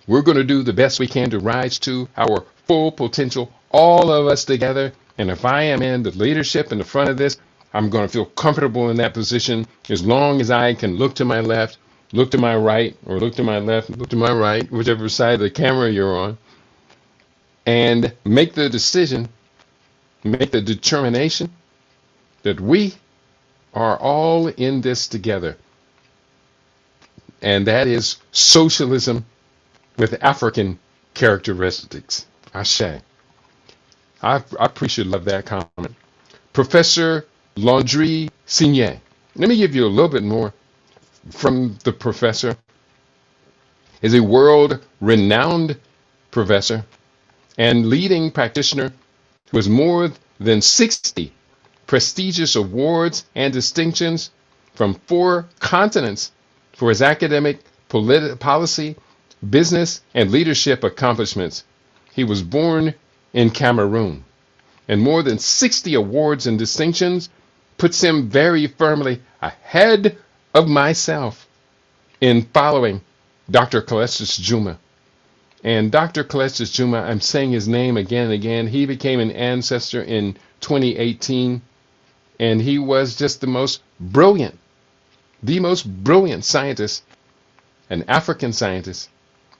We're going to do the best we can to rise to our full potential, all of us together. And if I am in the leadership in the front of this, I'm going to feel comfortable in that position as long as I can look to my left, look to my right, or look to my left, look to my right, whichever side of the camera you're on, and make the decision, make the determination that we are all in this together. And that is socialism with African characteristics. Ashe. I appreciate, love that comment. Professor Landry Signet. Let me give you a little bit more from the professor. Is a world-renowned professor and leading practitioner who has more than 60 prestigious awards and distinctions from 4 continents for his academic, policy, business, and leadership accomplishments. He was born in Cameroon, and more than 60 awards and distinctions puts him very firmly ahead of myself in following Dr. Calestis Juma. And Dr. Calestis Juma, I'm saying his name again and again, he became an ancestor in 2018, and he was just the most brilliant scientist, an African scientist,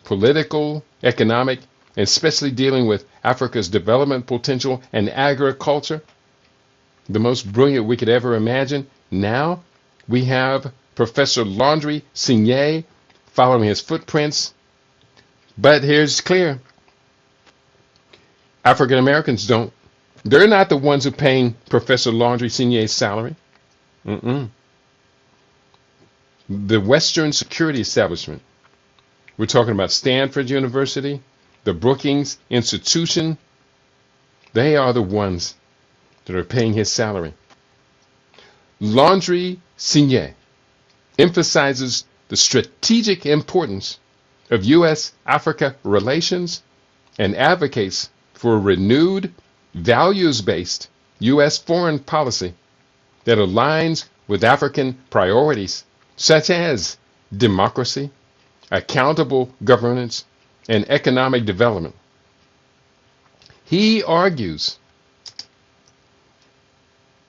political, economic, and especially dealing with Africa's development potential and agriculture, the most brilliant we could ever imagine. Now we have Professor Landry Signet following his footprints. But here's clear. African Americans don't. They're not the ones who are paying Professor Landry Signet's salary. The Western security establishment. We're talking about Stanford University, the Brookings Institution. They are the ones that are paying his salary. Landry Signet emphasizes the strategic importance of U.S.-Africa relations and advocates for a renewed, values-based U.S. foreign policy that aligns with African priorities such as democracy, accountable governance, and economic development. He argues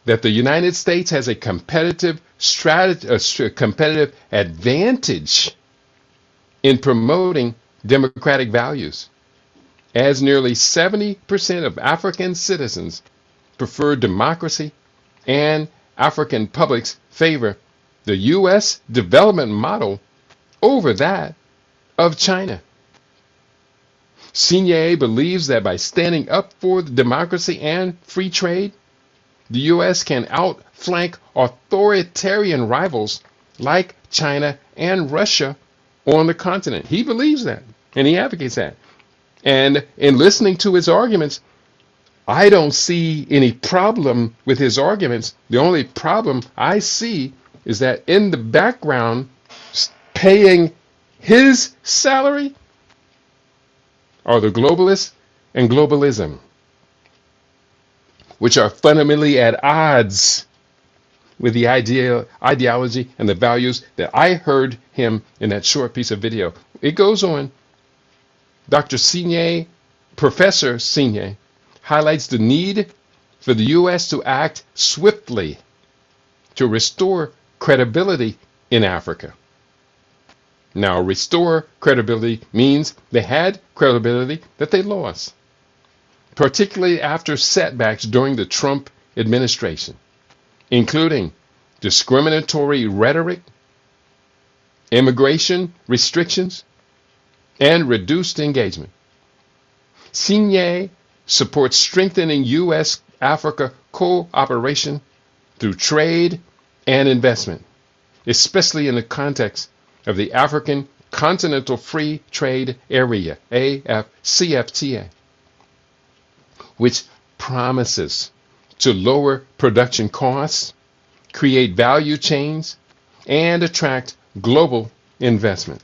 that the United States has a competitive advantage in promoting democratic values, as nearly 70% of African citizens prefer democracy and African publics favor the U.S. development model over that of China. Signé believes that by standing up for democracy and free trade, the U.S. can outflank authoritarian rivals like China and Russia on the continent. He believes that, and he advocates that. And in listening to his arguments, I don't see any problem with his arguments. The only problem I see is that in the background, paying his salary are the globalists and globalism, which are fundamentally at odds with the ideology and the values that I heard him in that short piece of video. It goes on. Dr. Signé, Professor Signé, highlights the need for the U.S. to act swiftly to restore credibility in Africa. Now, restore credibility means they had credibility that they lost, particularly after setbacks during the Trump administration, including discriminatory rhetoric, immigration restrictions, and reduced engagement. Signé supports strengthening U.S.-Africa cooperation through trade and investment, especially in the context of the African Continental Free Trade Area, CFTA, which promises to lower production costs, create value chains, and attract global investment.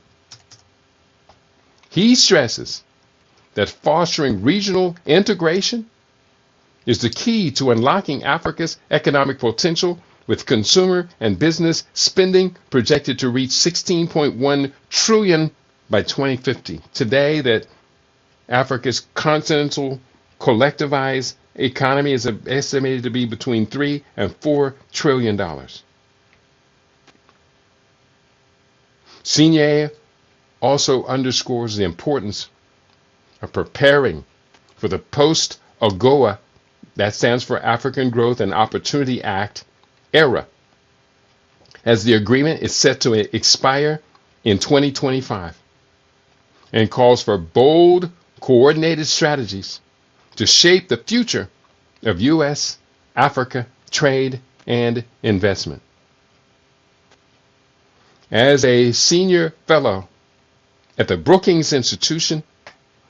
He stresses that fostering regional integration is the key to unlocking Africa's economic potential, with consumer and business spending projected to reach $16.1 trillion by 2050. Today, that Africa's continental collectivized economy is estimated to be between $3 and $4 trillion. Signé also underscores the importance of preparing for the post-AGOA, that stands for African Growth and Opportunity Act, era, as the agreement is set to expire in 2025, and calls for bold, coordinated strategies to shape the future of U.S.-Africa trade and investment. As a senior fellow at the Brookings Institution,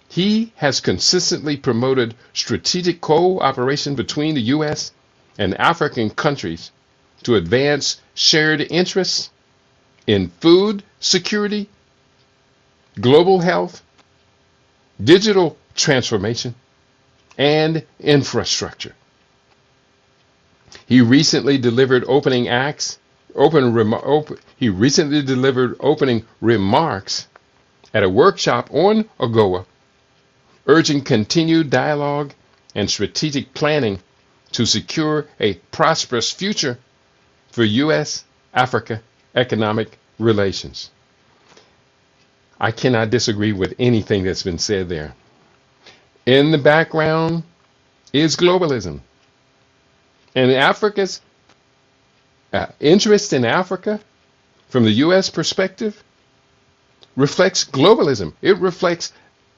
he has consistently promoted strategic cooperation between the U.S. and African countries to advance shared interests in food security, global health, digital transformation, and infrastructure. He recently delivered opening remarks at a workshop on AGOA, urging continued dialogue and strategic planning to secure a prosperous future for U.S.-Africa economic relations. I cannot disagree with anything that's been said there. In the background is globalism. And Africa's interest in Africa, from the U.S. perspective, reflects globalism. It reflects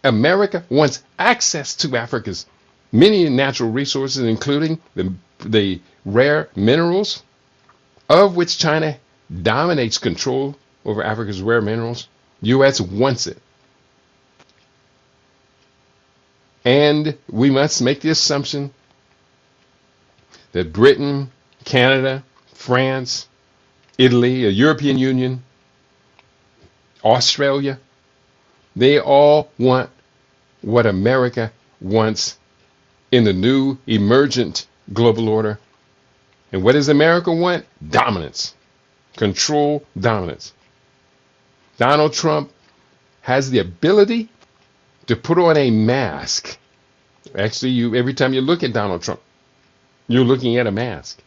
America wants access to Africa's many natural resources, including the rare minerals, of which China dominates control over Africa's rare minerals. U.S. wants it. And we must make the assumption that Britain, Canada, France, Italy, the European Union, Australia, they all want what America wants in the new emergent global order. And what does America want? Dominance. Control, dominance. Donald Trump has the ability to put on a mask. Actually, every time you look at Donald Trump, you're looking at a mask.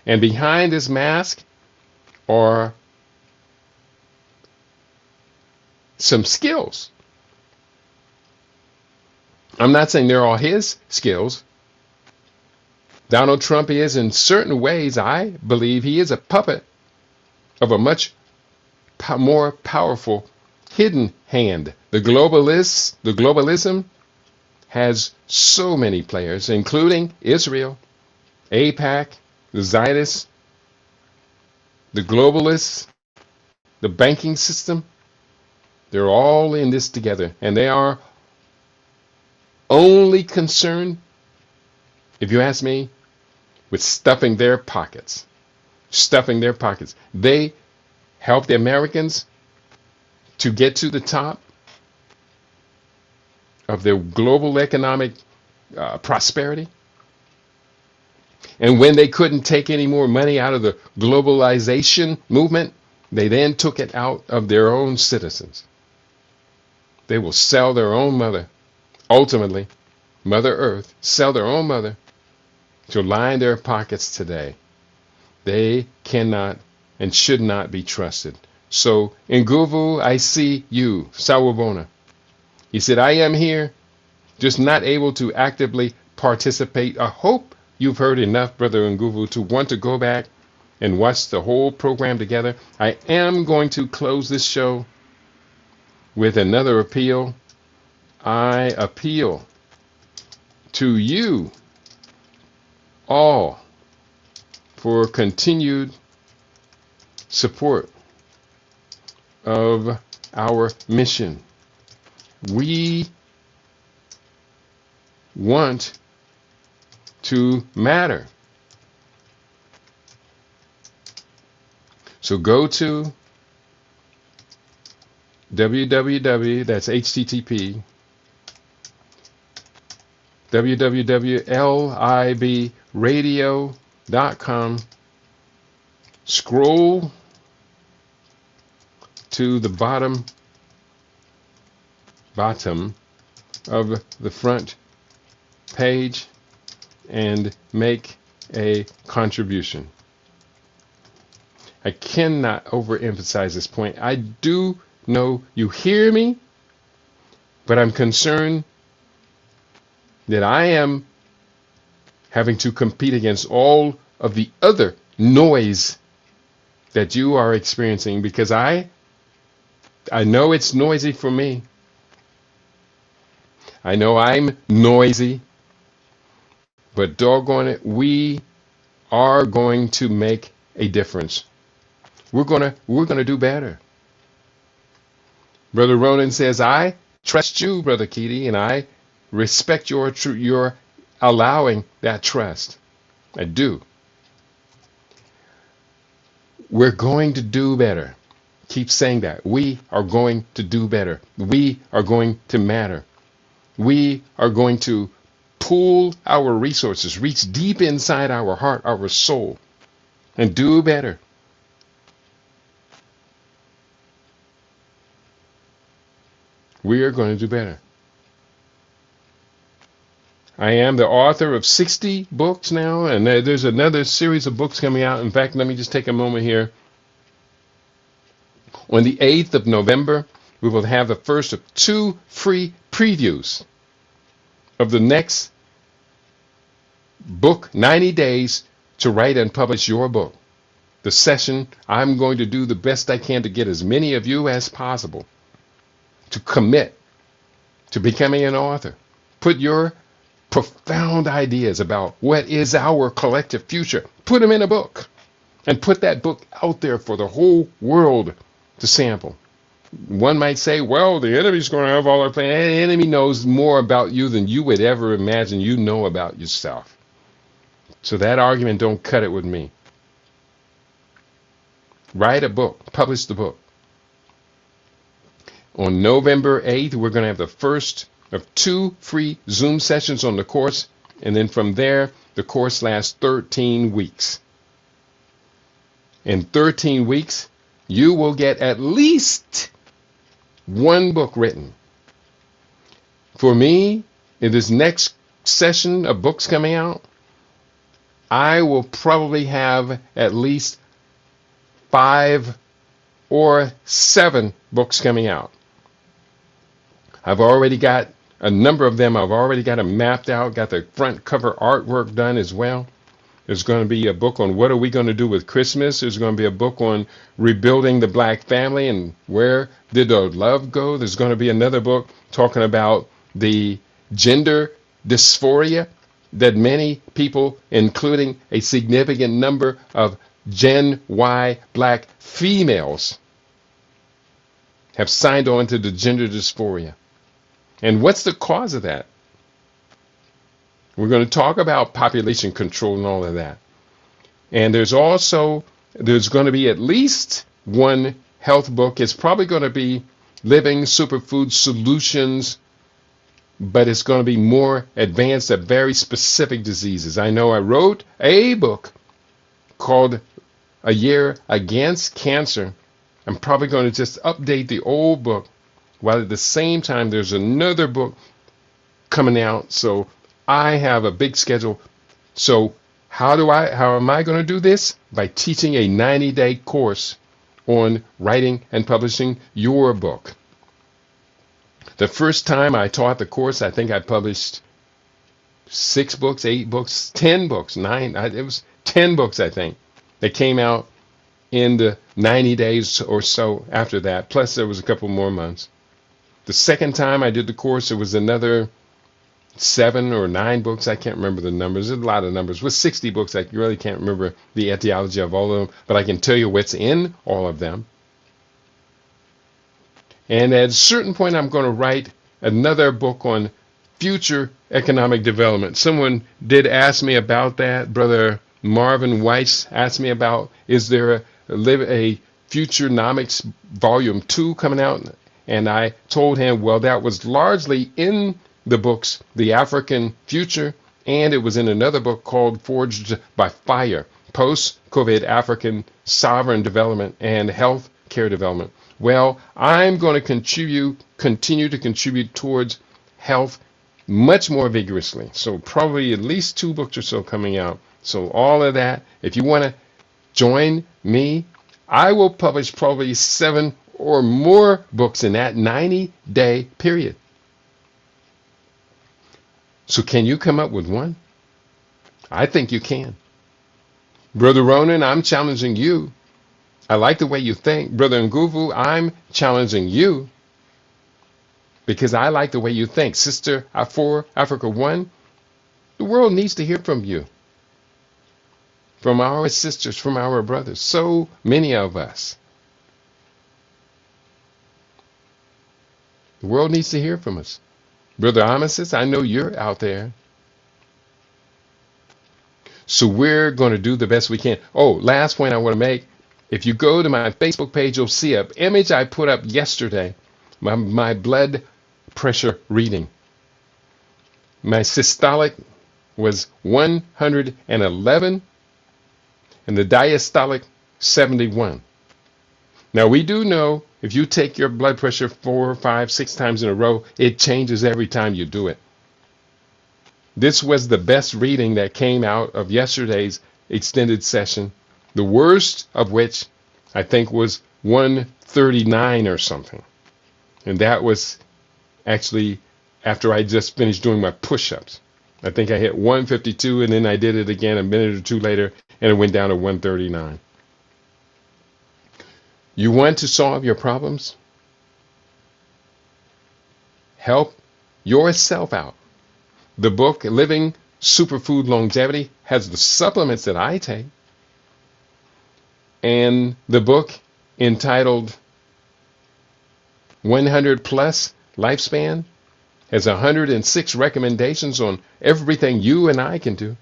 And behind this mask are some skills. I'm not saying they're all his skills. Donald Trump is, in certain ways, I believe he is a puppet of a much more powerful hidden hand. The globalism has so many players, including Israel, AIPAC, the Zionists, the globalists, the banking system. They're all in this together, and they are only concerned, if you ask me, with stuffing their pockets. Stuffing their pockets. They help the Americans to get to the top of their global economic prosperity. And when they couldn't take any more money out of the globalization movement, they then took it out of their own citizens. They will sell their own mother, ultimately, Mother Earth, sell their own mother to line their pockets today. They cannot and should not be trusted. So, Nguvu, I see you, Sawubona. He said, I am here, just not able to actively participate. I hope you've heard enough, Brother Nguvu, to want to go back and watch the whole program together. I am going to close this show with another appeal. I appeal to you all for continued support of our mission. We want to matter. So go to www, that's HTTP, www.libradio.com. Scroll to the bottom of the front page and make a contribution. I cannot overemphasize this point. I do know you hear me, but I'm concerned that I am having to compete against all of the other noise that you are experiencing, because I know it's noisy for me. I know I'm noisy, but doggone it, we are going to make a difference. We're gonna do better. Brother Ronan says, I trust you, Brother Keaty, and I respect your allowing that trust. I do. We're going to do better. Keep saying that. We are going to do better. We are going to matter. We are going to pool our resources, reach deep inside our heart, our soul, and do better. We are going to do better. I am the author of 60 books now, and there's another series of books coming out. In fact, let me just take a moment here. On the 8th of November, we will have the first of 2 free previews of the next book, 90 Days to Write and Publish Your Book. The session, I'm going to do the best I can to get as many of you as possible to commit to becoming an author. Put your profound ideas about what is our collective future, put them in a book, and put that book out there for the whole world to sample. One might say, well, the enemy's going to have all our plans. The enemy knows more about you than you would ever imagine you know about yourself. So that argument don't cut it with me. write a book, publish the book. On November 8th, we're going to have the first of 2 free Zoom sessions on the course. And then from there, the course lasts 13 weeks. In 13 weeks, you will get at least 1 book written. For me, in this next session of books coming out, I will probably have at least 5 or 7 books coming out. I've already got a number of them. I've already got them mapped out, got the front cover artwork done as well. There's going to be a book on what are we going to do with Christmas. There's going to be a book on rebuilding the black family and where did the love go. There's going to be another book talking about the gender dysphoria that many people, including a significant number of Gen Y black females, have signed on to the gender dysphoria. And what's the cause of that? We're going to talk about population control and all of that. And there's going to be at least 1 health book. It's probably going to be Living Superfood Solutions, but it's going to be more advanced at very specific diseases. I know I wrote a book called A Year Against Cancer. I'm probably going to just update the old book, while at the same time there's another book coming out. So I have a big schedule. So how am I going to do this? By teaching a 90-day course on writing and publishing your book. The first time I taught the course, I think I published 6 books, 8 books, 10 books, 9. It was 10 books, I think, that came out in the 90 days or so after that. Plus there was a couple more months. The second time I did the course, it was another 7 or 9 books. I can't remember the numbers. There's a lot of numbers. With 60 books, I really can't remember the etiology of all of them, but I can tell you what's in all of them. And at a certain point, I'm going to write another book on future economic development. Someone did ask me about that. Brother Marvin Weiss asked me about, is there a Futurenomics Volume 2 coming out? And I told him, well, that was largely in the books, The African Future, and it was in another book called Forged by Fire, Post-COVID African Sovereign Development and Health Care Development. Well, I'm going to continue to contribute towards health much more vigorously. So probably at least 2 books or so coming out. So all of that, if you want to join me, I will publish probably 7 or more books in that 90-day period. So can you come up with 1? I think you can. Brother Ronan, I'm challenging you. I like the way you think. Brother Nguvu, I'm challenging you because I like the way you think. Sister Afor, Africa 1, the world needs to hear from you. From our sisters, from our brothers, so many of us. The world needs to hear from us. Brother Amasis, I know you're out there. So we're going to do the best we can. Oh, last point I want to make. If you go to my Facebook page, you'll see an image I put up yesterday. My blood pressure reading. My systolic was 111 and the diastolic 71. Now we do know if you take your blood pressure 4, 5, 6 times in a row, it changes every time you do it. This was the best reading that came out of yesterday's extended session, the worst of which I think was 139 or something. And that was actually after I just finished doing my push-ups. I think I hit 152 and then I did it again a minute or 2 later and it went down to 139. You want to solve your problems? Help yourself out. The book Living Superfood Longevity has the supplements that I take. And the book entitled 100 Plus Lifespan has 106 recommendations on everything you and I can do.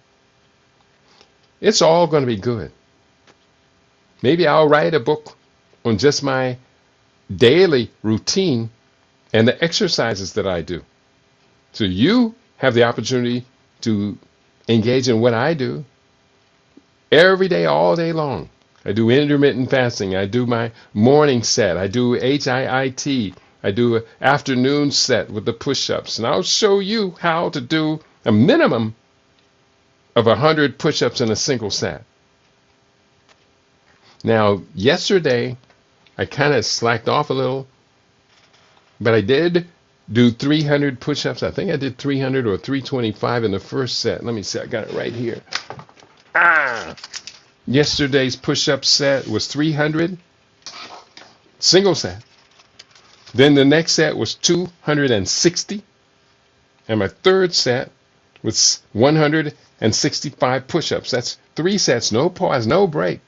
It's all going to be good. Maybe I'll write a book on just my daily routine and the exercises that I do. So you have the opportunity to engage in what I do every day, all day long. I do intermittent fasting. I do my morning set. I do HIIT. I do an afternoon set with the push-ups. And I'll show you how to do a minimum of 100 push-ups in a single set. Now, yesterday, I kind of slacked off a little, but I did do 300 push-ups. I think I did 300 or 325 in the first set. Let me see. I got it right here. Yesterday's push-up set was 300, single set. Then the next set was 260. And my third set was 165 push-ups. That's 3 sets, no pause, no break,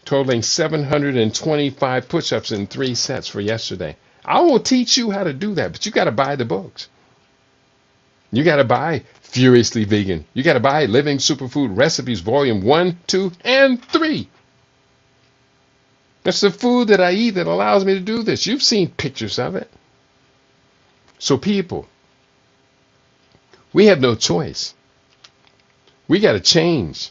totaling 725 push-ups in 3 sets for yesterday. I will teach you how to do that, but you got to buy the books. You got to buy Furiously Vegan. You got to buy Living Superfood Recipes Volume 1, 2, and 3. That's the food that I eat that allows me to do this. You've seen pictures of it. So people, we have no choice. We got to change.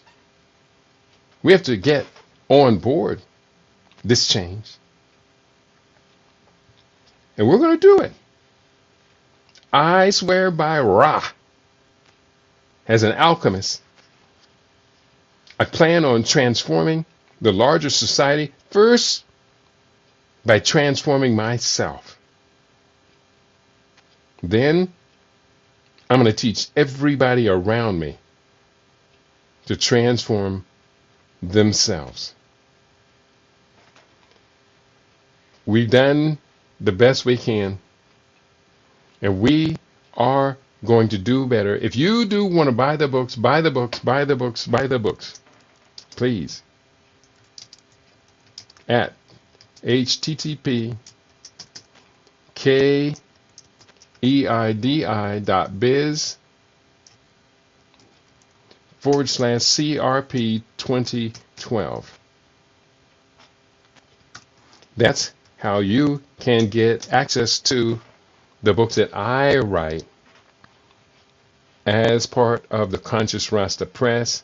We have to get on board this change. And we're going to do it. I swear by Ra, as an alchemist, I plan on transforming the larger society first by transforming myself. Then I'm going to teach everybody around me to transform themselves. We've done the best we can, and we are going to do better. If you do want to buy the books, buy the books, buy the books, buy the books, please, at http://keidi.biz/CRP2012. That's how you can get access to the books that I write as part of the Conscious Rasta Press.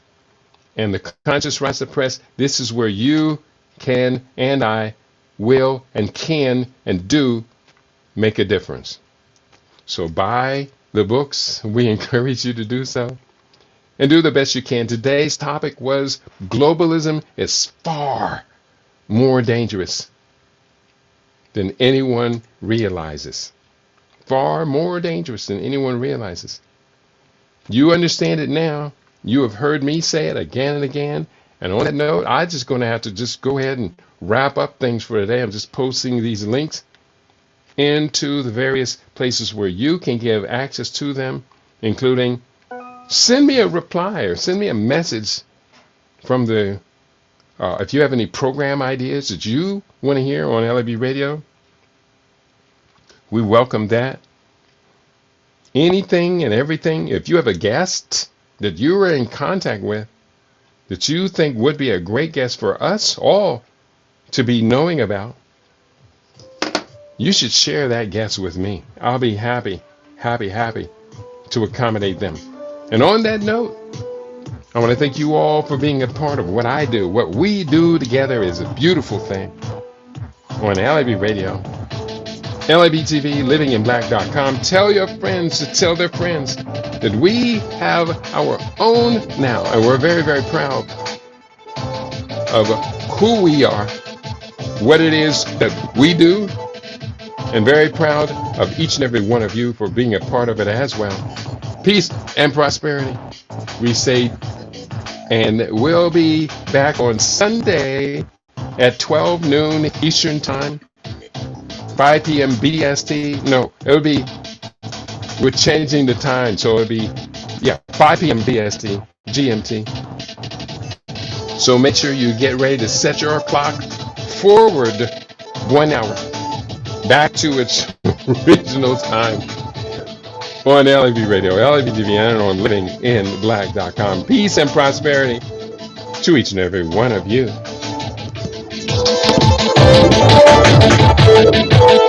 And the Conscious Rasta Press, this is where you can and I will and can and do make a difference. So buy the books. We encourage you to do so. And do the best you can. Today's topic was globalism is far more dangerous than anyone realizes. Far more dangerous than anyone realizes. You understand it now. You have heard me say it again and again. And on that note, I'm just going to have to just go ahead and wrap up things for today. I'm just posting these links into the various places where you can give access to them, including send me a reply or send me a message from the, if you have any program ideas that you want to hear on LAB Radio, we welcome that. Anything and everything. If you have a guest that you are in contact with that you think would be a great guest for us all to be knowing about, you should share that guest with me. I'll be happy to accommodate them. And on that note, I want to thank you all for being a part of what I do. What we do together is a beautiful thing on LAB Radio, LAB TV, livinginblack.com. Tell your friends to tell their friends that we have our own now, and we're very, very proud of who we are, what it is that we do, and very proud of each and every one of you for being a part of it as well. Peace and prosperity, we say, and we'll be back on Sunday at 12 noon Eastern Time, 5 p.m. BST. No, it'll be, we're changing the time, so it'll be, 5 p.m. BST, GMT. So make sure you get ready to set your clock forward 1 hour back to its original time on LAB Radio, LAB TV, and on livinginblack.com. Peace and prosperity to each and every one of you. Bye.